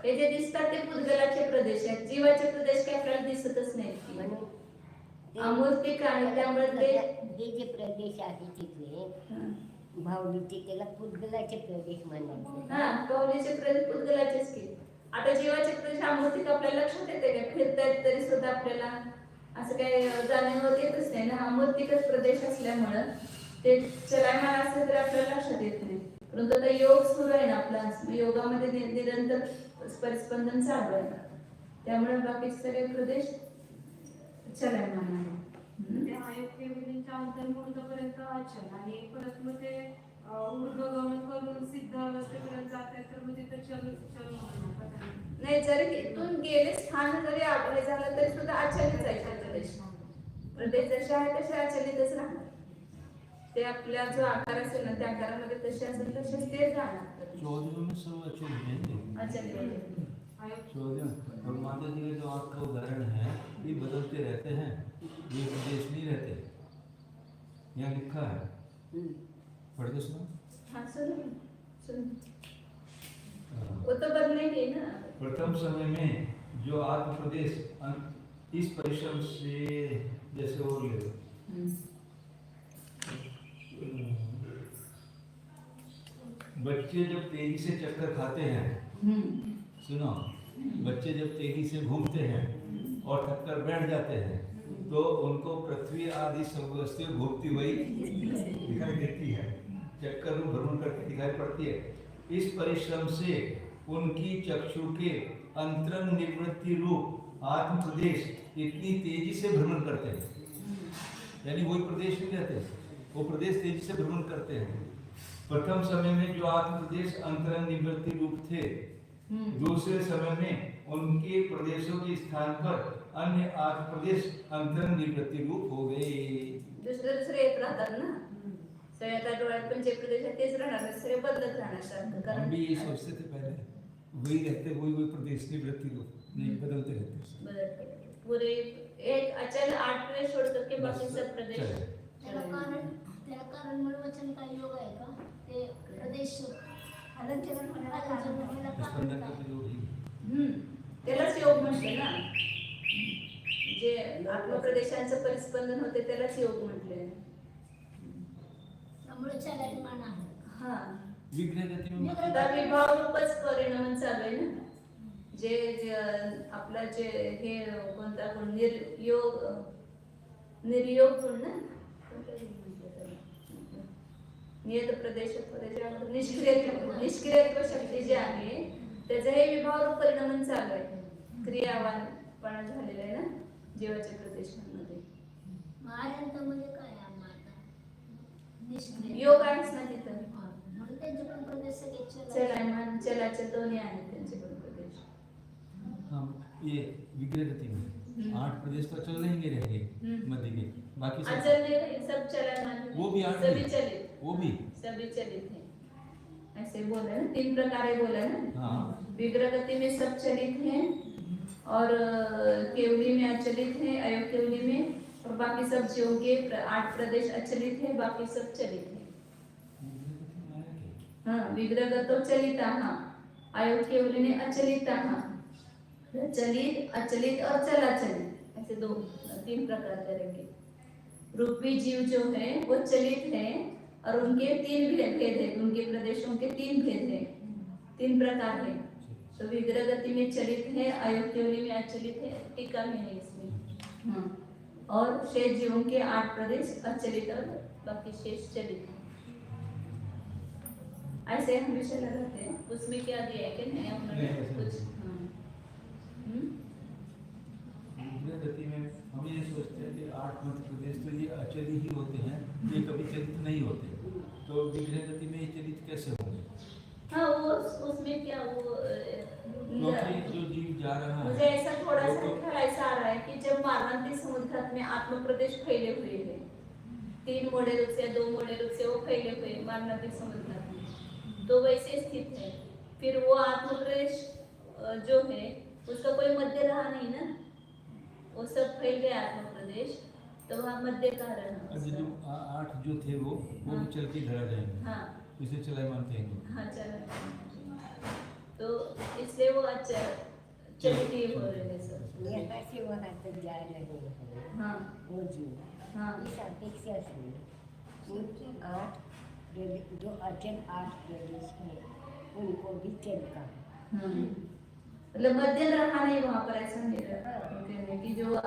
हे जे दिसतात ते पुद्गलाचे प्रदेश आहेत जीवाचे प्रदेश काही आपल्याला दिसतच नाहीत म्हणून अमूर्तिक आहे त्यामुळे ते हे जे प्रदेश आहे तिथले भावलीचे त्याला पुद्गलाचे प्रदेश म्हणायचे भावलीचे प्रदेश पुद्गलाचेच की आता जीवाचे प्रदेश अमूर्तिक आपल्याला लक्षात येते का फिरतायत तरी सुद्धा आपल्याला असं काही जाणीव येतच नाही ना अमूर्तिकच प्रदेश असल्यामुळं ते चलायमान असलं तरी आपल्याला लक्षात येत नाही परंतु आता योग सुरू आहे ना आपला योगामध्ये निरंतर परिस्पंदन चालू आहे त्यामुळे बाकीचे सगळे प्रदेश चलायमान आहे अंतर्मुहूर्तापर्यंत अचल आणि परत मग ते ऊर्ध्वगमन करून सिद्ध अवस्थेपर्यंत जाते तर मग तिथं चल नाही जरी इथून गेले स्थान जरी आपले झालं तरी सुद्धा अचलित आहे प्रदेश प्रदेश जसे आहे तसे अचलितच राहणार ते आपला जो आकार असेल ना त्या आकारामध्ये तसे असेल तसेच ते राहणार 14 में सब अचलित और माता जी का जो आपका उदाहरण है ये बदलते रहते हैं ये प्रदेश नहीं रहते यहाँ लिखा है पढ़ के सुनो हाँ सुनो वो तो बदलेंगे ना प्रथम समय में जो आत्म प्रदेश इस परिश्रम से जैसे हो ले बच्चे जब तेजी से चक्कर खाते हैं, सुनो, बच्चे जब तेजी से घूमते हैं और थक कर बैठ जाते हैं तो उनको पृथ्वी आदि सब वस्तुएं घूमती हुई दिखाई देती है, चक्कर में भ्रमण करके दिखाई पड़ती है। इस परिश्रम से उनकी चक्षु के अंतरंग निवृत्ति रूप आत्म प्रदेश इतनी तेजी से भ्रमण करते हैं, यानी वही प्रदेश नहीं रहते, वो प्रदेश तेजी से भ्रमण करते हैं। प्रथम समय में जो आत्म प्रदेश अंतरंग निवृत्ति रूप थे, दूसरे समय में उनके प्रदेशों के स्थान पर अन्य आत्म प्रदेश अंतरंग निवृत्ति रूप हो गए। दुसरे येत राहतात ना, सगळे आता डोळ्यात पण जे प्रदेश आहेत तेच राहणार, दुसरे बदलत राहणार सारखं, हम कारण भी ये सोचते थे पहले, वही रहते, वही प्रदेश निवृत्ति रूप नहीं बदलते रहते। बदलते पूरे एक अचल 8 प्रदेश छोड़ करके बाकी सब प्रदेश चले। त्याला कारण म्हणून वचन काय योग आहे का ते प्रदेश अलंकरण होण्याला कारण आहे. त्यालाच योग म्हटले ना, जे आत्मप्रदेशांचं परिस्पंदन होते त्यालाच योग म्हटले. त्यामुळे चलायमान आहे. हा, विग्रह गति में आता विभाव रूपच परिणाम चालू आहे ना, जे आपला जे हे कोणता गुण निर्योग गुण ना, नियत प्रदेश निष्क्रियत्व शक्ती जी आहे त्याचं हे विभाव रूप परिणाम चालू आहे, क्रियावानपणा झालेला आहे ना जीवाच्या प्रदेशांमध्ये. महाराष्ट्रामध्ये काय आहे निष्क्रिय योग आहेच ना तिथं, म्हणून त्यांचे पण प्रदेश सगळे चलायमान चलाचल दोन्ही आहेत त्यांचे पण प्रदेश. हम ये विग्रह गति में 8 प्रदेश तो चल रहेंगे मध्य के, बाकी सब अचल नहीं, सब चलायमान, वो भी 8 सभी चलित, वो भी सभी चलित है, ऐसे बोला ना, 3 प्रकारे बोला ना. हाँ विग्रह गति में सब चलित हैं और केवली में अचलित है, अयोकेवली में, और बाकी सब जीवों के 8 प्रदेश अचलित है, बाकी सब चलित है. हाँ, विग्रहगतो चलिताः, अयोकेवली ने अचलिताः, चलित, अचलित और चलाचलित, ऐसे 3 प्रकार करेंगे. रूपी जीव जो है वो चलित है और उनके 3 भेद हैं, उनके प्रदेशों के 3 भेद हैं, 3 प्रकार हैं. तो विग्रह गति में चलित है, अयोकेवली में अचलित है, टीका में है इसमें. हाँ, और शेष जीवों के 8 प्रदेश अचलित और बाकी शेष चलित है. ऐसे हमेशा लगाते हैं, उसमें क्या दिया है कि नहीं अपने कुछ. विग्रह गति में हम ये सोचते हैं कि 8 मध्य प्रदेश तो ये अचली ही होते हैं, ये कभी चलित नहीं होते, तो विग्रह गति में ये चलित कैसे होंगे? हाँ, वो उसमें क्या वो क्योंकि जो जीव जा रहा है, मुझे ऐसा थोड़ा सा ख्याल ऐसा आ रहा है कि जब मारवांती समुद्र में आत्म प्रदेश फैले हुए हैं, 3 मोड़े रूप से 2 मोड़े रूप से वो फैले हुए मारवांती समुद्र में, तो वैसे स्थित है. फिर वो आत्म प्रदेश जो है उसका कोई मध्य रहा नहीं ना, वो सब फैल गए आत्म प्रदेश, तो वहाँ मध्य का रहा. अब जो 8 जो थे वो भी चल के धरा जाएंगे. हाँ इसे चलाए मानते हैं. हाँ, चला, तो इसलिए वो अच्छा चलती हो रहे हैं सब. यहाँ से वहाँ तक जा रहे हैं हाँ वो जीव. हाँ इस अपेक्षा से उनकी 8 प्रदेश, जो अचल 8 प्रदेश हैं, उनको भी चलता है. मतलब मध्य रहा नहीं वहाँ पर, ऐसा नहीं रहा कहने कि जो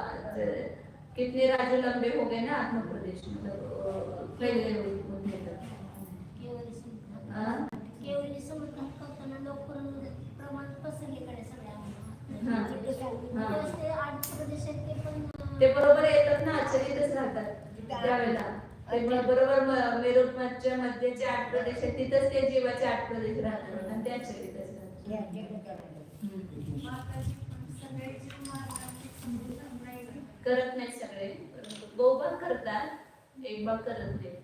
कितने राज्य लंबे हो गए ना आत्म प्रदेश, मतलब फैले हुए मध्य तक. केवली समुद्र करताना लोक प्रमाण पसरलीकडे हाँ. सगळ्या ते 8 प्रदेश आहेत ते पण ते बरोबर येतात ना, आचरितच राहतात त्यावेळेला. ते बरोबर मेरुच्या मध्यचे 8 प्रदेश आहेत, तिथंच ते जीवाचे 8 प्रदेश राहतात आणि ते आचरितच राहतात. करत नाही सगळे, बहुभाग करतात, एक भाग करत नाही.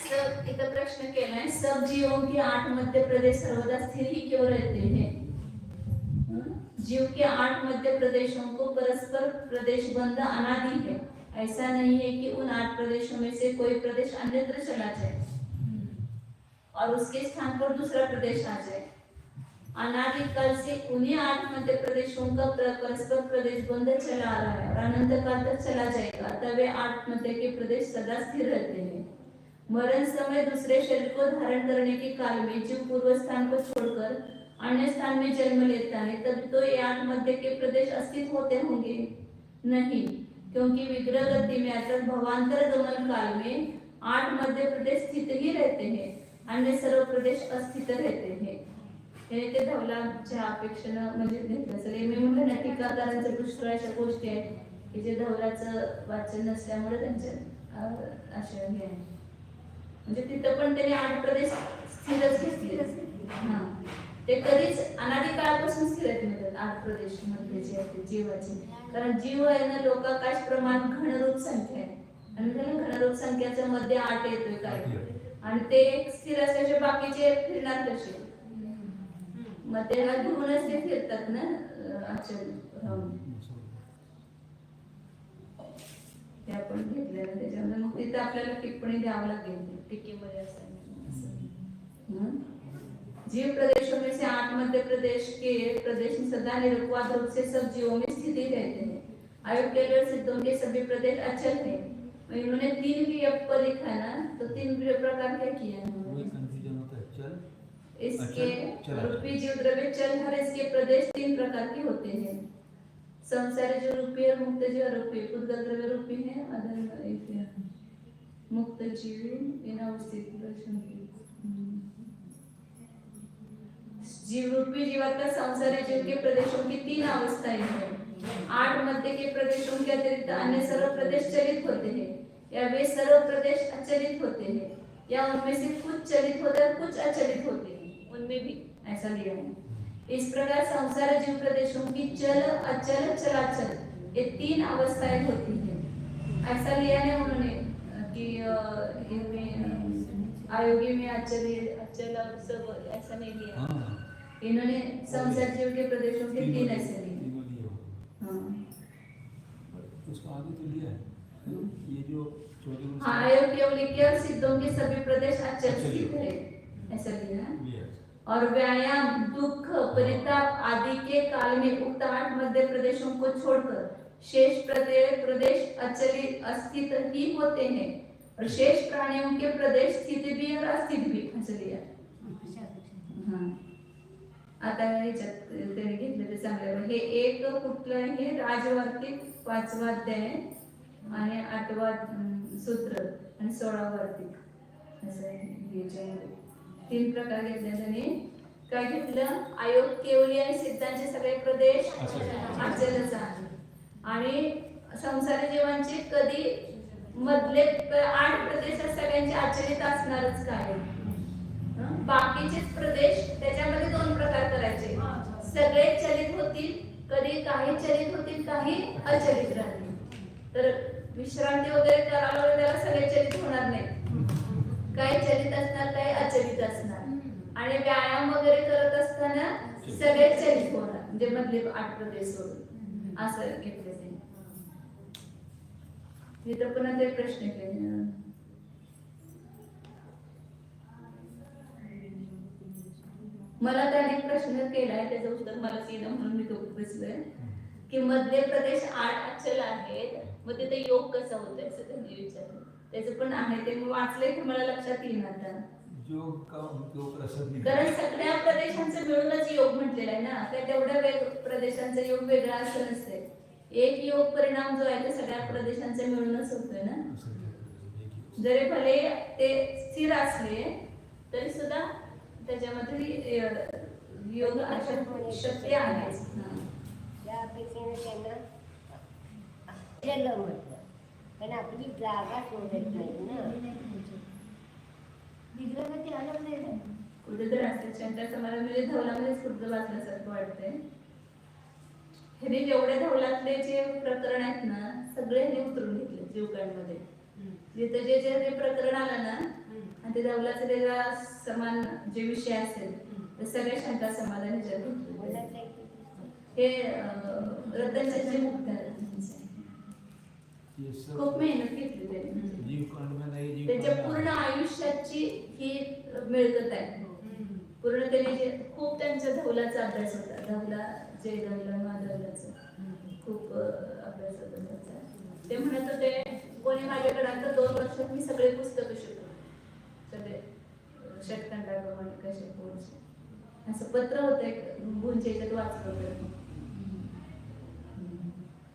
सब इथं प्रश्न केलाय, सब जीवों के 8 मध्य प्रदेश सर्वदा स्थिर ही क्यों रहते हैं? जीव के 8 मध्य प्रदेशों को परस्पर प्रदेश बंध अनादि है, ऐसा नहीं है कि उन 8 प्रदेशों में से कोई प्रदेश अन्यत्र चला जाए और उसके स्थान पर दूसरा प्रदेश आ जाए। अनादिकाल से उन्हीं 8 मध्य प्रदेशों का परस्पर प्रदेश बंध चला आ रहा है और अनंत काल तक चला जाएगा। तब वे 8 मध्य के प्रदेश सदा स्थिर रहते हैं। मरण समय दूसरे शरीर को धारण करने के काल में जीव पूर्व स्थान को छोड़कर अन्य स्थान में जन्म लेता है, तब तो ये 8 मध्य के प्रदेश अस्तित्व होते होंगे? नहीं, क्योंकि विग्रह गति में अर्थात भवांतर गमन काल में 8 मध्य प्रदेश स्थित ही रहते हैं, अन्य सर्व प्रदेश अस्थित रहते हैं। हे ते धवलाच्या अपेक्षेनं म्हणजे घेतलं असेल। मी म्हणलं ना टीकाकारांचे पुष्कळ अशा गोष्टी आहेत की जे धवलाचं वाचन नसल्यामुळे त्यांचे असे हे आहे। म्हणजे तिथं पण त्यांनी 8 प्रदेश स्थिरच घेतले। हा, ते कधीच अनादिकाळापासून स्थिर आहेत 8 प्रदेश मध्ये जे आहेत जीवाचे, कारण जीव आहे ना लोकाकाश प्रमाण घनरूप संख्या आहे आणि त्याला घनरूप संख्याच्या मध्ये 8 येतोय काय, आणि ते एक स्थिर असल्याचे बाकीचे फिरणार कसे? मग त्याला घेऊनच ते फिरतात ना अचल राहून। ते आपण घेतलेलं त्याच्यामध्ये मग तिथं आपल्याला टिप्पणी द्यावं लागेल टीकेमध्ये असं। जीव प्रदेशों में से 8 मध्य प्रदेश के प्रदेश सदा निरुपवाद रूप से सब जीवों में स्थित ही रहते हैं। आयुर्वेद और सिद्धों के सभी प्रदेश अचल हैं। इन्होंने 3 क्रियाप लिखा है ना, तो 3 प्रकार क्या किया है? इसके रूपी जीव द्रव्य चल हर इसके प्रदेश 3 प्रकार के होते हैं। संसारी जो रूपी और मुक्त जीव रूपी, उद्गत द्रव्य रूपी है, अदर मुक्त जीव इन अवस्थित जीव रूपी जीवात्मा संसारी जीव के प्रदेशों की 3 अवस्थाएं हैं। 8 मध्य के प्रदेशों के अतिरिक्त अन्य सर्व प्रदेश चलित होते हैं या वे सर्व प्रदेश अचलित होते हैं, या उनमें से कुछ चलित होते हैं कुछ अचलित होते हैं, उनमें भी ऐसा लिया है। इस प्रकार संसार जीव प्रदेशों की चल अचल चलाचल ये 3 अवस्थाएं होती हैं। ऐसा लिया है उन्होंने कि इनमें आयोगी में अचल अचल और सब ऐसा नहीं लिया। इन्होंने संसार जीव के प्रदेशों के 3 ऐसे लिए। हाँ, उसको आगे तो लिया है ये जो छोटे आयोग केवल और सिद्धों के सभी प्रदेश अचल स्थित है, ऐसा लिया है। और व्यायाम दुख परिताप आदि के काल में उक्त 8 मध्य प्रदेशों को छोड़कर शेष प्रदेश अचलित अस्थित ही होते हैं और शेष प्राणियों के प्रदेश स्थित भी और अस्थित भी, ऐसा लिया। आता ह्याच्यात त्याने घेतलं ते चांगलं। हे एक कुठलं हे राजवार्तिक 5वा अध्याय आणि 8वा सूत्र आणि 16वा वार्तिक असं आहे। 3 प्रकार घेतले त्याने। काय घेतलं? आयोग केवली आणि सिद्धांचे सगळे प्रदेश अचलच आहे आणि संसारी जीवांचे कधी मधले 8 प्रदेश सगळ्यांचे अचलित असणारच काय, बाकीचेच प्रदेश त्याच्यामध्ये 2 प्रकार करायचे। सगळे चलित होतील, कधी काही चलित होतील काही अचलित राहतील। तर विश्रांती वगैरे करायला वगैरे त्याला सगळे चलित होणार नाही, काही चलित असणार काही अचलित असणार, आणि व्यायाम वगैरे करत असताना सगळे चलित होणार म्हणजे मधले 8 प्रदेश सोडून असं घेतले ते। इथं पुन्हा ते प्रश्न केले। मला त्याने प्रश्न केलाय त्याचं उत्तर मला येणं म्हणून मी तो बसलोय की मधले प्रदेश 8 अचल आहेत, मग तिथे योग कसा होतोय असं त्यांनी विचारलं। त्याचं पण आहे ते मी वाचलंय की मला लक्षात येईल आता। योग का योग रसद नाही, कारण सगळ्या प्रदेशांचं मिळूनच योग म्हटलेलं आहे ना, काय तेवढ्या प्रदेशांचा योग वेगळा असं नसते। एक योग परिणाम जो आहे तो सगळ्या प्रदेशांचा मिळूनच होतोय ना। जरी भले ते स्थिर असले तरी सुद्धा त्याच्यामध्ये योग शक्य आहे। त्या अपेक्षेने त्यांना केलं म्हटलं, पण आपली जागा शोधत नाही ना। विग्रहगती आलं नाही कुठेतरी असते शंकराचं मला म्हणजे धवलामध्येच कुठं वाचल्यासारखं वाटतंय। हे जेवढे धवलातले जे प्रकरण आहेत ना सगळे हे उतरून घेतले जीवकांमध्ये। जिथे जे जे प्रकरण आलं ना आणि ते धवलाचं त्याच्या समान जे विषय असेल ते सगळे शंकर समाधान हे रतनचंद्र मुक्त ये सब खूप मेहनत घेतली त्यांनी. जीव कांड में नहीं, जीव त्यांच्या कांड में पूर्ण आहे. आयुष्याची ही मिळकत आहे. पूर्ण त्यांनी जे खूप त्यांच्या धौलाचा अभ्यास होता. धौला जे धौला माधवलाचा खूप अभ्यास होता त्याचा. ते म्हणत होते कोणी माझ्याकडे आता 2 वर्षात मी सगळे पुस्तकं शिकलो, सगळे षटखंडाप्रमाणे कसे पोहोचले असं पत्र होतं एक गुंजे याच्यात वाचलं होतं.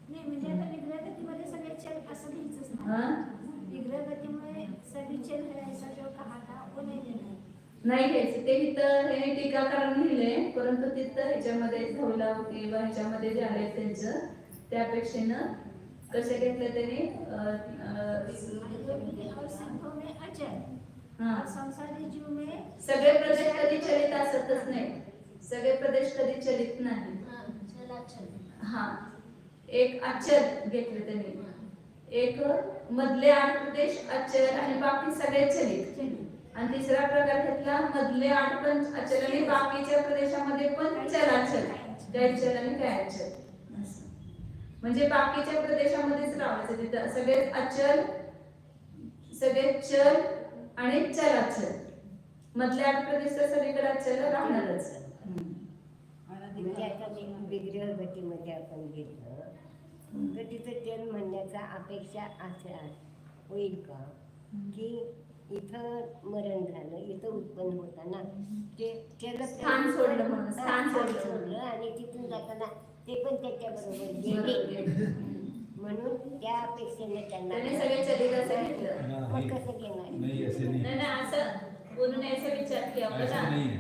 नाही म्हणजे आता विग्रहगतीमध्ये सगळे चल असं घ्यायचंच हा? नाही. विग्रहगतीमुळे सगळे चल घ्यायचा किंवा कहाता वो नाही देणार. नाही घ्यायचे ते इथं हे टीकाकारांनी लिहिले, परंतु तिथं ह्याच्यामध्ये धौला किंवा ह्याच्यामध्ये जे आहे त्यांचं त्यापेक्षेनं कसे घेतले त्यांनी और संभव में अचल हा. और संसारी जीव में सगळे प्रदेश कधी चलित असतच नाही. सगळे प्रदेश कधी चलित नाही. चलाचल. हा, एक अचल घेतले त्यांनी. एक मधले 8 प्रदेश अचल आणि बाकी सगळे चलित. आणि तिसरा प्रकार घेतला मधले 8 पण अचल आणि बाकीच्या प्रदेशामध्ये पण चलाचल, काय चल आणि काय अचल असं. म्हणजे बाकीच्या प्रदेशामध्येच राहायचं तिथं सगळे अचल, सगळे चल आणि चलाचल. मधले 8 प्रदेश तर सगळीकडे अचल राहणारच. म्हणजे आता विग्रह गतीमध्ये आपण घेतलं तर तिथं चल म्हणण्याचा अपेक्षा असं होईल का की इथं मरण झालं, इथं उत्पन्न होताना ते चल स्थान सोडलं म्हणून, स्थान सोडलं. आणि तिथून जाताना ते पण त्याच्याबरोबर गेले म्हणून त्या अपेक्षेने त्याने त्यांना सगळे चलित असं घेतलं. मग कसं घेणार? नहीं ऐसे नहीं नहीं नहीं ऐसा उन्होंने ऐसा विचार किया ऐसा पता नहीं है।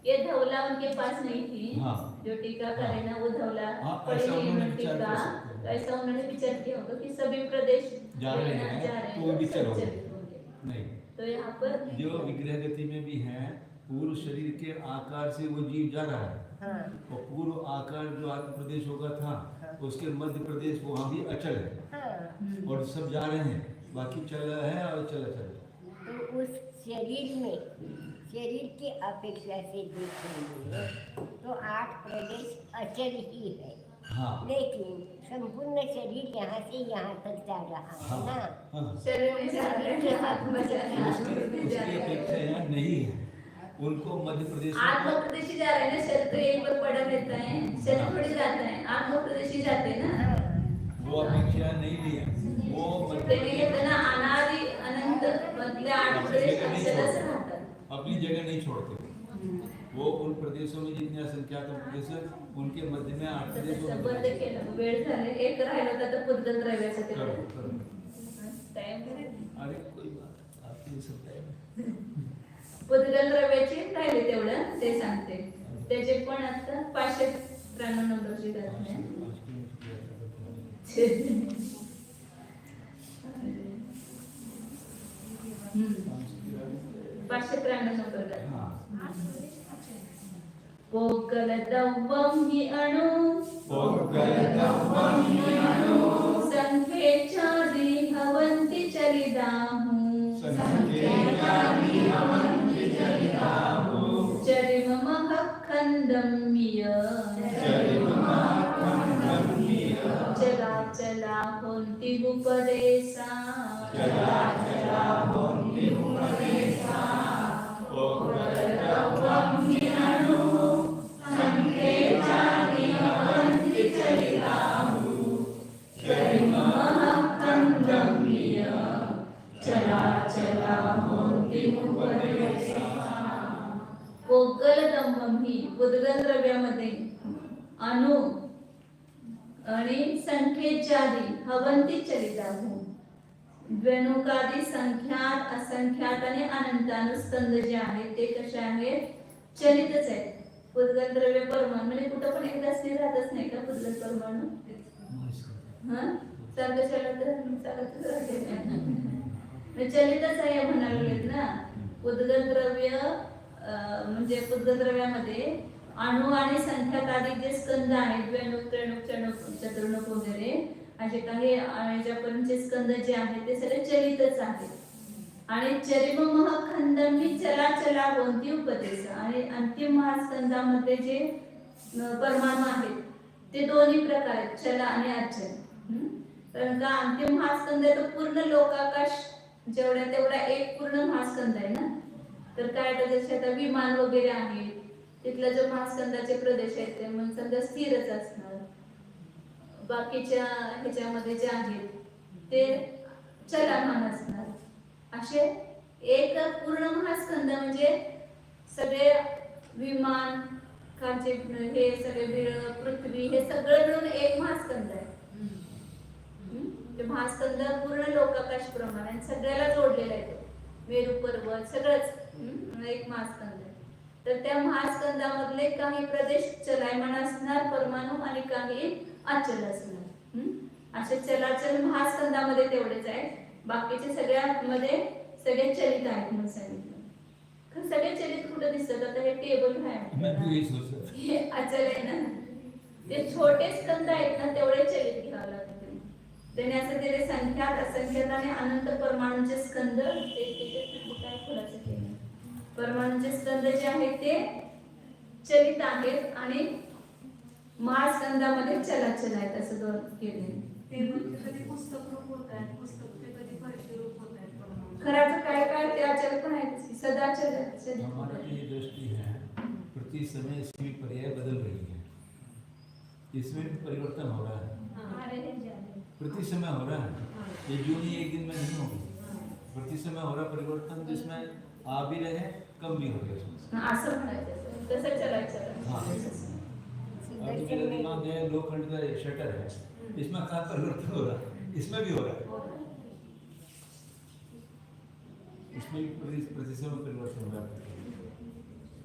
ये धौला उनके पास नहीं थी। हाँ। जो टीका करे ना वो धौला हाँ, पढ़ी ऐसा नहीं उन्होंने है विचार टीका, कर सकते हैं। तो ऐसा उन्होंने विचार किया होगा कि सभी प्रदेश जा रहे हैं, जा रहे तो वो भी सब चलोगे। चलित होंगे। नहीं, तो यहाँ पर जो विग्रह गति में भी है पूर्व शरीर के आकार से वो जीव जा रहा है हाँ और पूर्व आकार जो आत्म प्रदेश होगा था उसके मध्य प्रदेश वहाँ भी अचल है हाँ और सब जा रहे हैं, बाकी चल रहा है और चला चल तो उस शरीर में शरीर की अपेक्षा से देखेंगे तो 8 प्रदेश अचल ही है, हाँ लेकिन संपूर्ण शरीर यहाँ से यहाँ तक जा रहा है हाँ ना। हाँ शरीर में जा रहे हैं, आत्मा जा रहे हैं, उसकी आत्मा जा उसकी रहे अपेक्षा हैं। यहाँ नहीं है। उनको मध्य प्रदेश में आत्मा प्रदेशी जा रहे हैं ना, शरीर तो एक बार पड़ा रहता है, शरीर थोड़ी जाता है, आत्मा प्रदेशी जाते हैं ना। वो अपेक्षा नहीं ली है, वो मध्य त्यांनी प्रदेश घेतलं ना अनादि अनंत मधले 8 प्रदेश अचलच राहतात. अपनी जगह नहीं छोड़ते। वो उन प्रदेशों में जितने असंख्यात प्रदेश है उनके मध्य में 8 प्रदेश तसं होते बंद हैं। केलं, वेळ झाले. एक राहिलं होतं तर पुद्गल द्रव्याचं करो, तेवढं. करो। टाइम अरे कोई बात आपके लिए सब टाइम पुद्गल द्रव्याचे राहिले तेवढं ते सांगते. त्याचे पण आता 593 नंबरची घटना आहे. हम्म. 593 नंबर घटना. हाँ पोकलदव्वं हि अणु संख्येच्छादि भवन्ति चलिदाहु चरिममः खण्डम्य चला होन्ति उपदेशा उद्गल द्रव्यामध्ये अणु आणि संख्येच्या आधी हवंती चलिताहु द्व्यनुकादी संख्यात असंख्यात आणि अनंत अनुस्कंद जे आहेत ते कसे आहेत चलितच आहेत. उद्गल द्रव्य परमाणु म्हणजे कुठं पण एकदा स्थिर राहतच नाही का उद्गल परमाणु. हा सारखं चालत राहते चलितच आहे म्हणायला लागलेत ना. उद्गल द्रव्य म्हणजे उद्गल द्रव्यामध्ये अणु आणि संख्यात आधी जे स्कंद आहेत द्व्यणुक त्रिणुक चतुर्णुक चतुर्णुक वगैरे असे काही याच्यापर्यंतचे स्कंद जे आहेत ते सगळे चलितच आहेत. आणि चरिममः खंडम ही चलाचला होती उपदेश आणि अंतिम महास्कंदामध्ये जे परमाणु आहेत ते दोन्ही प्रकार आहेत चल आणि अचल. कारण का अंतिम महास्कंद आहे तो पूर्ण लोकाकाश जेवढ्या तेवढा एक पूर्ण महास्कंद आहे ना. तर काय तर जसे आता विमान वगैरे आहे तिथला जो महास्कंदाचे प्रदेश आहेत ते मग समजा स्थिरच असणार. बाकीच्या ह्याच्यामध्ये जे आहेत ते चलमान असणार. असे एक पूर्ण महास्कंद म्हणजे सगळे विमान खालचे हे सगळे पृथ्वी हे सगळं मिळून एक महास्कंद आहे. ते महास्कंद पूर्ण लोकाकाश प्रमाणे सगळ्याला जोडलेला आहे. मेरू पर्वत सगळंच एक महास्कंद आहे. तर त्या महास्कंदामधले काही प्रदेश चलायमान असणार परमाणू आणि काही अचल असणार. असे चलाचल महास्कंदामध्ये तेवढेच आहे. बाकीचे सगळ्यामध्ये सगळे चलित आहेत म्हणून सांगितलं. सगळे चलित कुठे दिसतात आता हे टेबल आहे हे अचल आहे ना. ते छोटे स्कंद आहेत ना तेवढे चलित घ्यावं लागतं. त्याने असं दिले संख्यात असंख्यात आणि अनंत परमाणूचे स्कंद काय खुलासा केला. परमाणूचे स्कंद जे आहेत ते चलित आहेत आणि महास्कंदामध्ये चलाचल आहेत असं दोन केले. ते म्हणजे कधी पुस्तक रूप होत आहेत, पुस्तक ते कधी परिचय रूप होत आहेत परमाणु. खराच काय काय ते अचल पण आहेत सदाचल. हमारी ये दृष्टि है प्रति समय इसकी पर्याय बदल रही है. इसमें भी परिवर्तन हो रहा है. प्रति समय हो रहा है. ये जून एक दिन में नहीं होगी. प्रति समय हो रहा परिवर्तन जिसमें आ भी रहे कम भी हो रहे. असं म्हणायचं तसं चलायचं. हाँ. अभी मेरा दिमाग है लोखंड का एक शटर है इसमें कहाँ परिवर्तन हो रहा है. इसमें भी हो रहा है. इसमें भी प्रति समय परिवर्तन हो रहा है.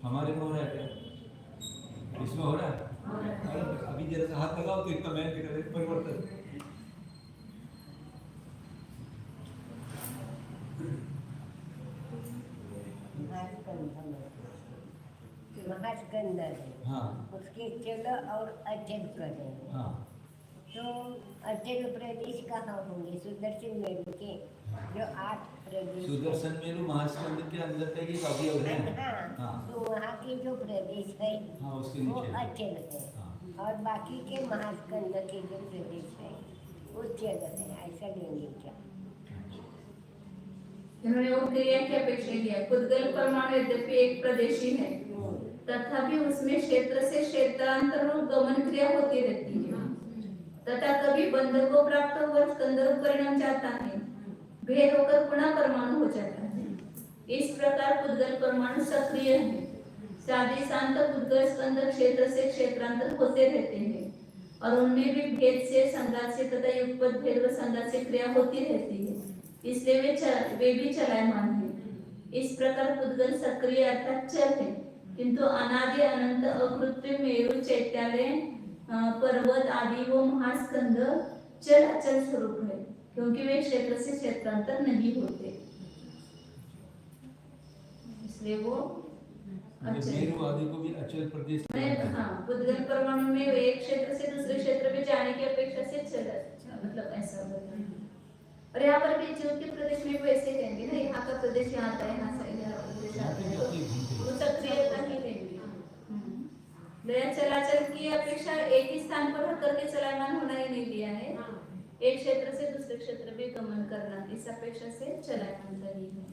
हमारे में हो रहा है क्या? इसमें हो रहा है. अभी जरा सा हाथ लगाओ तो इतना मैं परिवर्तन. महास्कंद है. हाँ. उसके चल और अचल करें. हाँ. तो अचल प्रदेश कहाँ होंगे? सुदर्शन मेरु के जो 8 प्रदेश. सुदर्शन मेरु महास्कंद के अंदर का एक अवयव है. हाँ. तो वहाँ के जो प्रदेश है हाँ उसके वो नीचे. अचल है. हाँ. और बाकी के महास्कंद के जो प्रदेश है वो चल है. ऐसा लेंगे क्या? इन्होंने वो क्रिया की अपेक्षा किया. पुद्गल परमाणु यद्यपि एक प्रदेशी है तथापि उसमें क्षेत्र से क्षेत्रांतर गमन क्रिया होती रहती है तथा कभी बंधन को प्राप्त होकर स्कंद रूप परिणाम जाता है. भेद होकर पुनः परमाणु हो जाता है. इस प्रकार पुद्गल परमाणु सक्रिय है. साधे शांत पुद्गल स्कंद क्षेत्र से क्षेत्रांतर होते रहते हैं और उनमें भी भेद से संघात से तथा युगपत भेद व संघात से क्रिया होती रहती है. इसलिए वे भी चलायमान है. इस प्रकार पुद्गल सक्रिय अर्थात चल है किंतु अनादि अनंत अकृत्रिम मेरु चैत्यालय पर्वत आदि वो महास्कंद चल अचल स्वरूप है क्योंकि वे क्षेत्र से क्षेत्रांतर नहीं होते इसलिए वो मेरु आदि को भी अचल प्रदेश. हाँ पुद्गल परमाणु में एक क्षेत्र से दूसरे क्षेत्र में जाने की अपेक्षा से चल मतलब ऐसा होता है. और यहाँ पर भी ज्योति प्रदेश में वैसे कहेंगे ना यहाँ का प्रदेश यहाँ आता है यहाँ से वो सक्रियता ही रहेगी. दया चलाचल की अपेक्षा एक ही स्थान पर होकर के चलायमान होना ही नहीं दिया है. एक क्षेत्र से दूसरे क्षेत्र में गमन करना इस अपेक्षा से चलायमान करी है.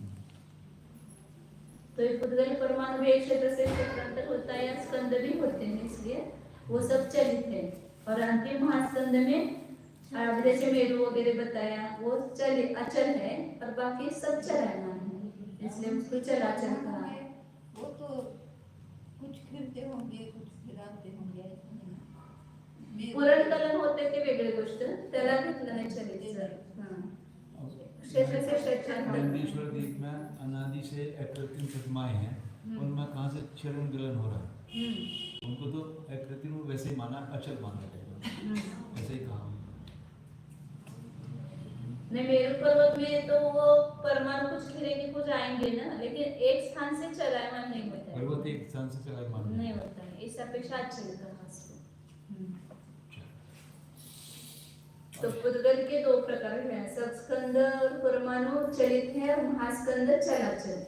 तो ये पुद्गल परमाणु भी एक क्षेत्र से क्षेत्रांतर होता है या स्कंद भी होते हैं इसलिए वो सब चलित है. और अंतिम महास्कंद में जैसे मेरु वगैरह बताया वो अचल है और बाकी सब चलायमान है इसलिए उसको चलाचल कहा है. वो तो कुछ फिरते होंगे कुछ फिराते होंगे. पुरणकलन होते ते वेगळी गोष्ट त्याला घेतलं नाही चलित. क्षेत्र से क्षेत्रांतर. नंदीश्वर द्वीप में अनादि से अकृत्रिम प्रतिमाएं हैं. उनमें कहाँ से क्षरण गलन हो रहा है. उनको तो अकृत्रिम वैसे ही माना अचल माना जाएगा. ऐसे ही कहा. नहीं मेरु पर्वत में तो वो परमाणु कुछ घिरेंगे कुछ आएंगे ना लेकिन एक स्थान से चलायमान नहीं होता है. पर्वत एक स्थान से चलायमान नहीं होता है. इस अपेक्षा अचल कहा इसको. तो पुद्गल के दो प्रकार हैं. सबस्कंद और परमाणु चलित है और महास्कंद चलाचल.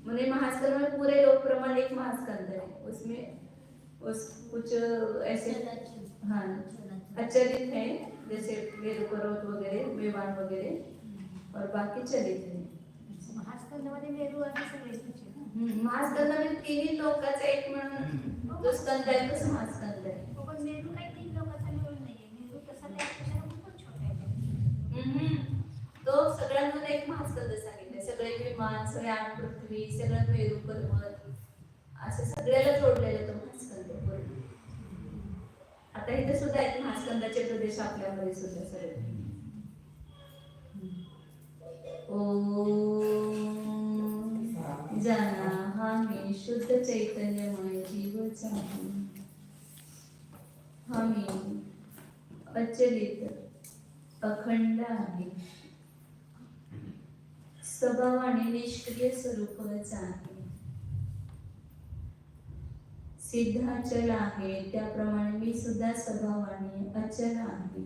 मैंने महास्कंद में पूरे लोक प्रमाण एक महास्कंद है उसमें उस कुछ ऐसे हाँ अचलित है जैसे वेद पर्वत वगैरे मेवाड़ वगैरे और बाकी चले थे महास्कंदामध्ये मेरू आणि सगळे तुझे महास्कंद म्हणजे तिन्ही लोकांचा एक म्हणून जो स्कंद आहे तो महास्कंद आहे. पण मेरू काही 3 लोकांचा मिळून नाहीये. मेरू तसा त्यापेक्षा खूपच छोटा आहे. तो सगळ्यांमध्ये एक महास्कंद सांगितले. सगळे विमान, सगळे आठ पृथ्वी, सगळं मेरू पर्वत असं सगळ्याला जोडलेलं तो महास्कंद पूर्ण. आता इथे सुद्धा आहेत महास्कंदाचे प्रदेश आपल्यामध्ये सुद्धा सगळे. ओम जाना हा मी शुद्ध चैतन्यमय जीवच आहे. हा मी अचलित अखंड आहे. स्वभावाने निष्क्रिय स्वरूपच आहे. सिद्ध अचल आहे त्याप्रमाणे मी सुद्धा स्वभावाने अचल आहे.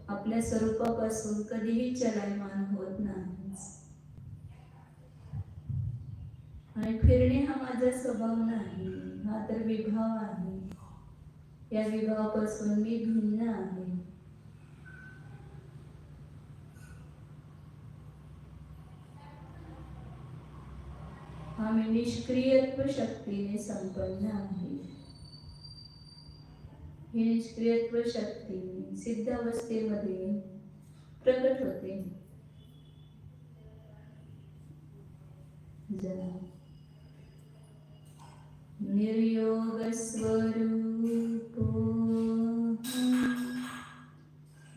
आपल्या स्वरूपापासून कधीही चलायमान होत नाही. आणि फिरणे हा माझा स्वभाव नाही, हा तर विभाव आहे. या विभावापासून मी भिन्न आहे. हा मी निष्क्रियत्व शक्तीने संपन्न आहे. ही निष्क्रियत्व शक्ती सिद्ध अवस्थेमध्ये प्रकट होते. निर्योग स्वरूपो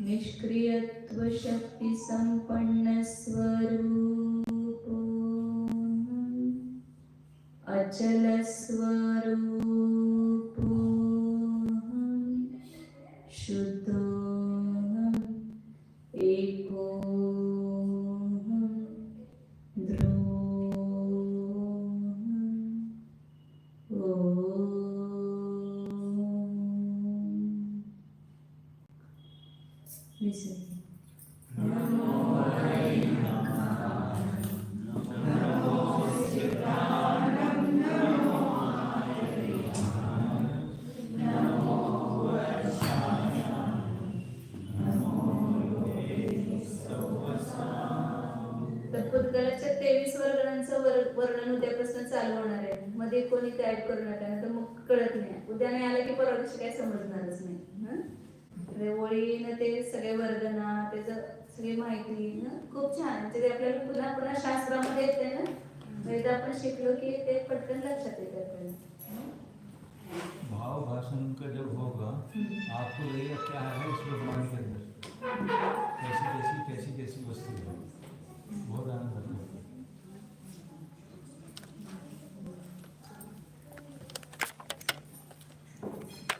निष्क्रियत्व शक्ती संपन्न स्वरूपो अचल स्वरूपो शुद्धो एको ध्रुवो भूतकाळाच्या 23 वर्णांचं वर्णन उद्यापासून चालू होणार आहे. मध्ये कोणी काय करू नका, तर मग कळत नाही. उद्या नाही आलं की परवा दिवशी काय समजणारच नाही. ओळीनं ते सगळे वर्णना त्याचं सगळी माहिती ना खूप छान. ते आपल्याला पुन्हा पुन्हा शास्त्रामध्ये येते ना, म्हणजे आपण शिकलो की ते पटकन लक्षात येते आपल्याला. भाव भाषण का जब होगा आपको लगेगा क्या है इसमें मान के